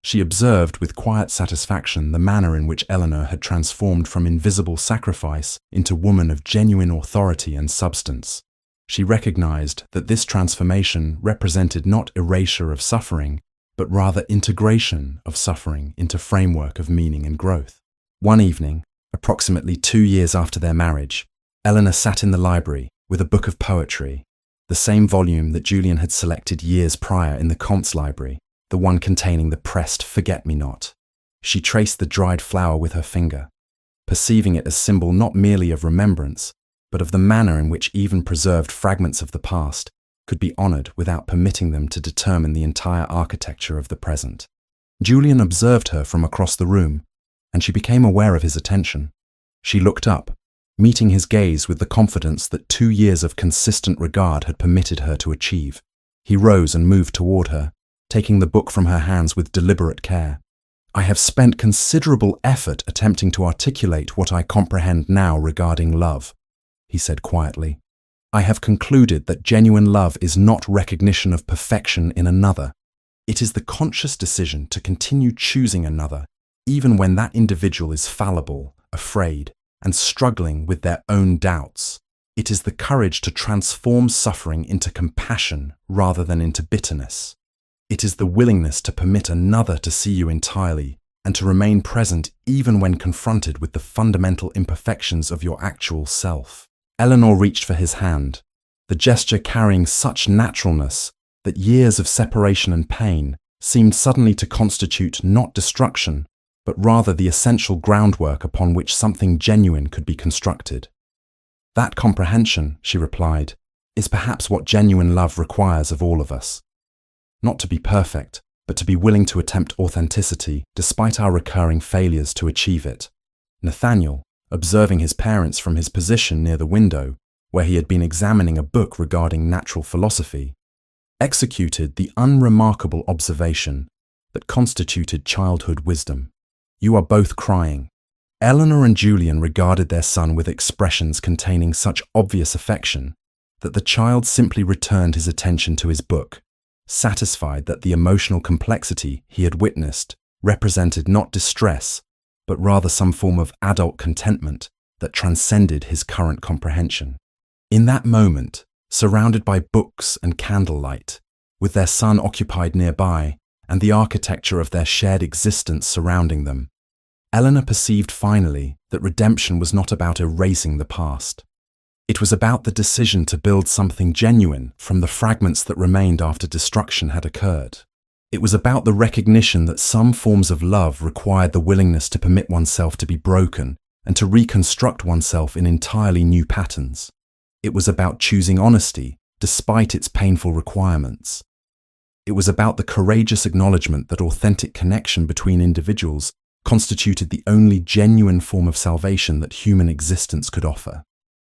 She observed with quiet satisfaction the manner in which Eleanor had transformed from invisible sacrifice into woman of genuine authority and substance. She recognized that this transformation represented not erasure of suffering, but rather integration of suffering into framework of meaning and growth. One evening, approximately 2 years after their marriage, Eleanor sat in the library with a book of poetry, the same volume that Julian had selected years prior in the Comte's library, the one containing the pressed forget-me-not. She traced the dried flower with her finger, perceiving it as symbol not merely of remembrance, but of the manner in which even preserved fragments of the past could be honoured without permitting them to determine the entire architecture of the present. Julian observed her from across the room, and she became aware of his attention. She looked up, meeting his gaze with the confidence that 2 years of consistent regard had permitted her to achieve. He rose and moved toward her, taking the book from her hands with deliberate care. "I have spent considerable effort attempting to articulate what I comprehend now regarding love," he said quietly. "I have concluded that genuine love is not recognition of perfection in another. It is the conscious decision to continue choosing another, even when that individual is fallible, afraid, and struggling with their own doubts. It is the courage to transform suffering into compassion rather than into bitterness. It is the willingness to permit another to see you entirely and to remain present even when confronted with the fundamental imperfections of your actual self." Eleanor reached for his hand, the gesture carrying such naturalness that years of separation and pain seemed suddenly to constitute not destruction, but rather the essential groundwork upon which something genuine could be constructed. "That comprehension," she replied, "is perhaps what genuine love requires of all of us. Not to be perfect, but to be willing to attempt authenticity despite our recurring failures to achieve it." Nathaniel, observing his parents from his position near the window, where he had been examining a book regarding natural philosophy, executed the unremarkable observation that constituted childhood wisdom. "You are both crying." Eleanor and Julian regarded their son with expressions containing such obvious affection that the child simply returned his attention to his book, satisfied that the emotional complexity he had witnessed represented not distress, but rather some form of adult contentment that transcended his current comprehension. In that moment, surrounded by books and candlelight, with their son occupied nearby and the architecture of their shared existence surrounding them, Eleanor perceived finally that redemption was not about erasing the past. It was about the decision to build something genuine from the fragments that remained after destruction had occurred. It was about the recognition that some forms of love required the willingness to permit oneself to be broken and to reconstruct oneself in entirely new patterns. It was about choosing honesty despite its painful requirements. It was about the courageous acknowledgement that authentic connection between individuals constituted the only genuine form of salvation that human existence could offer.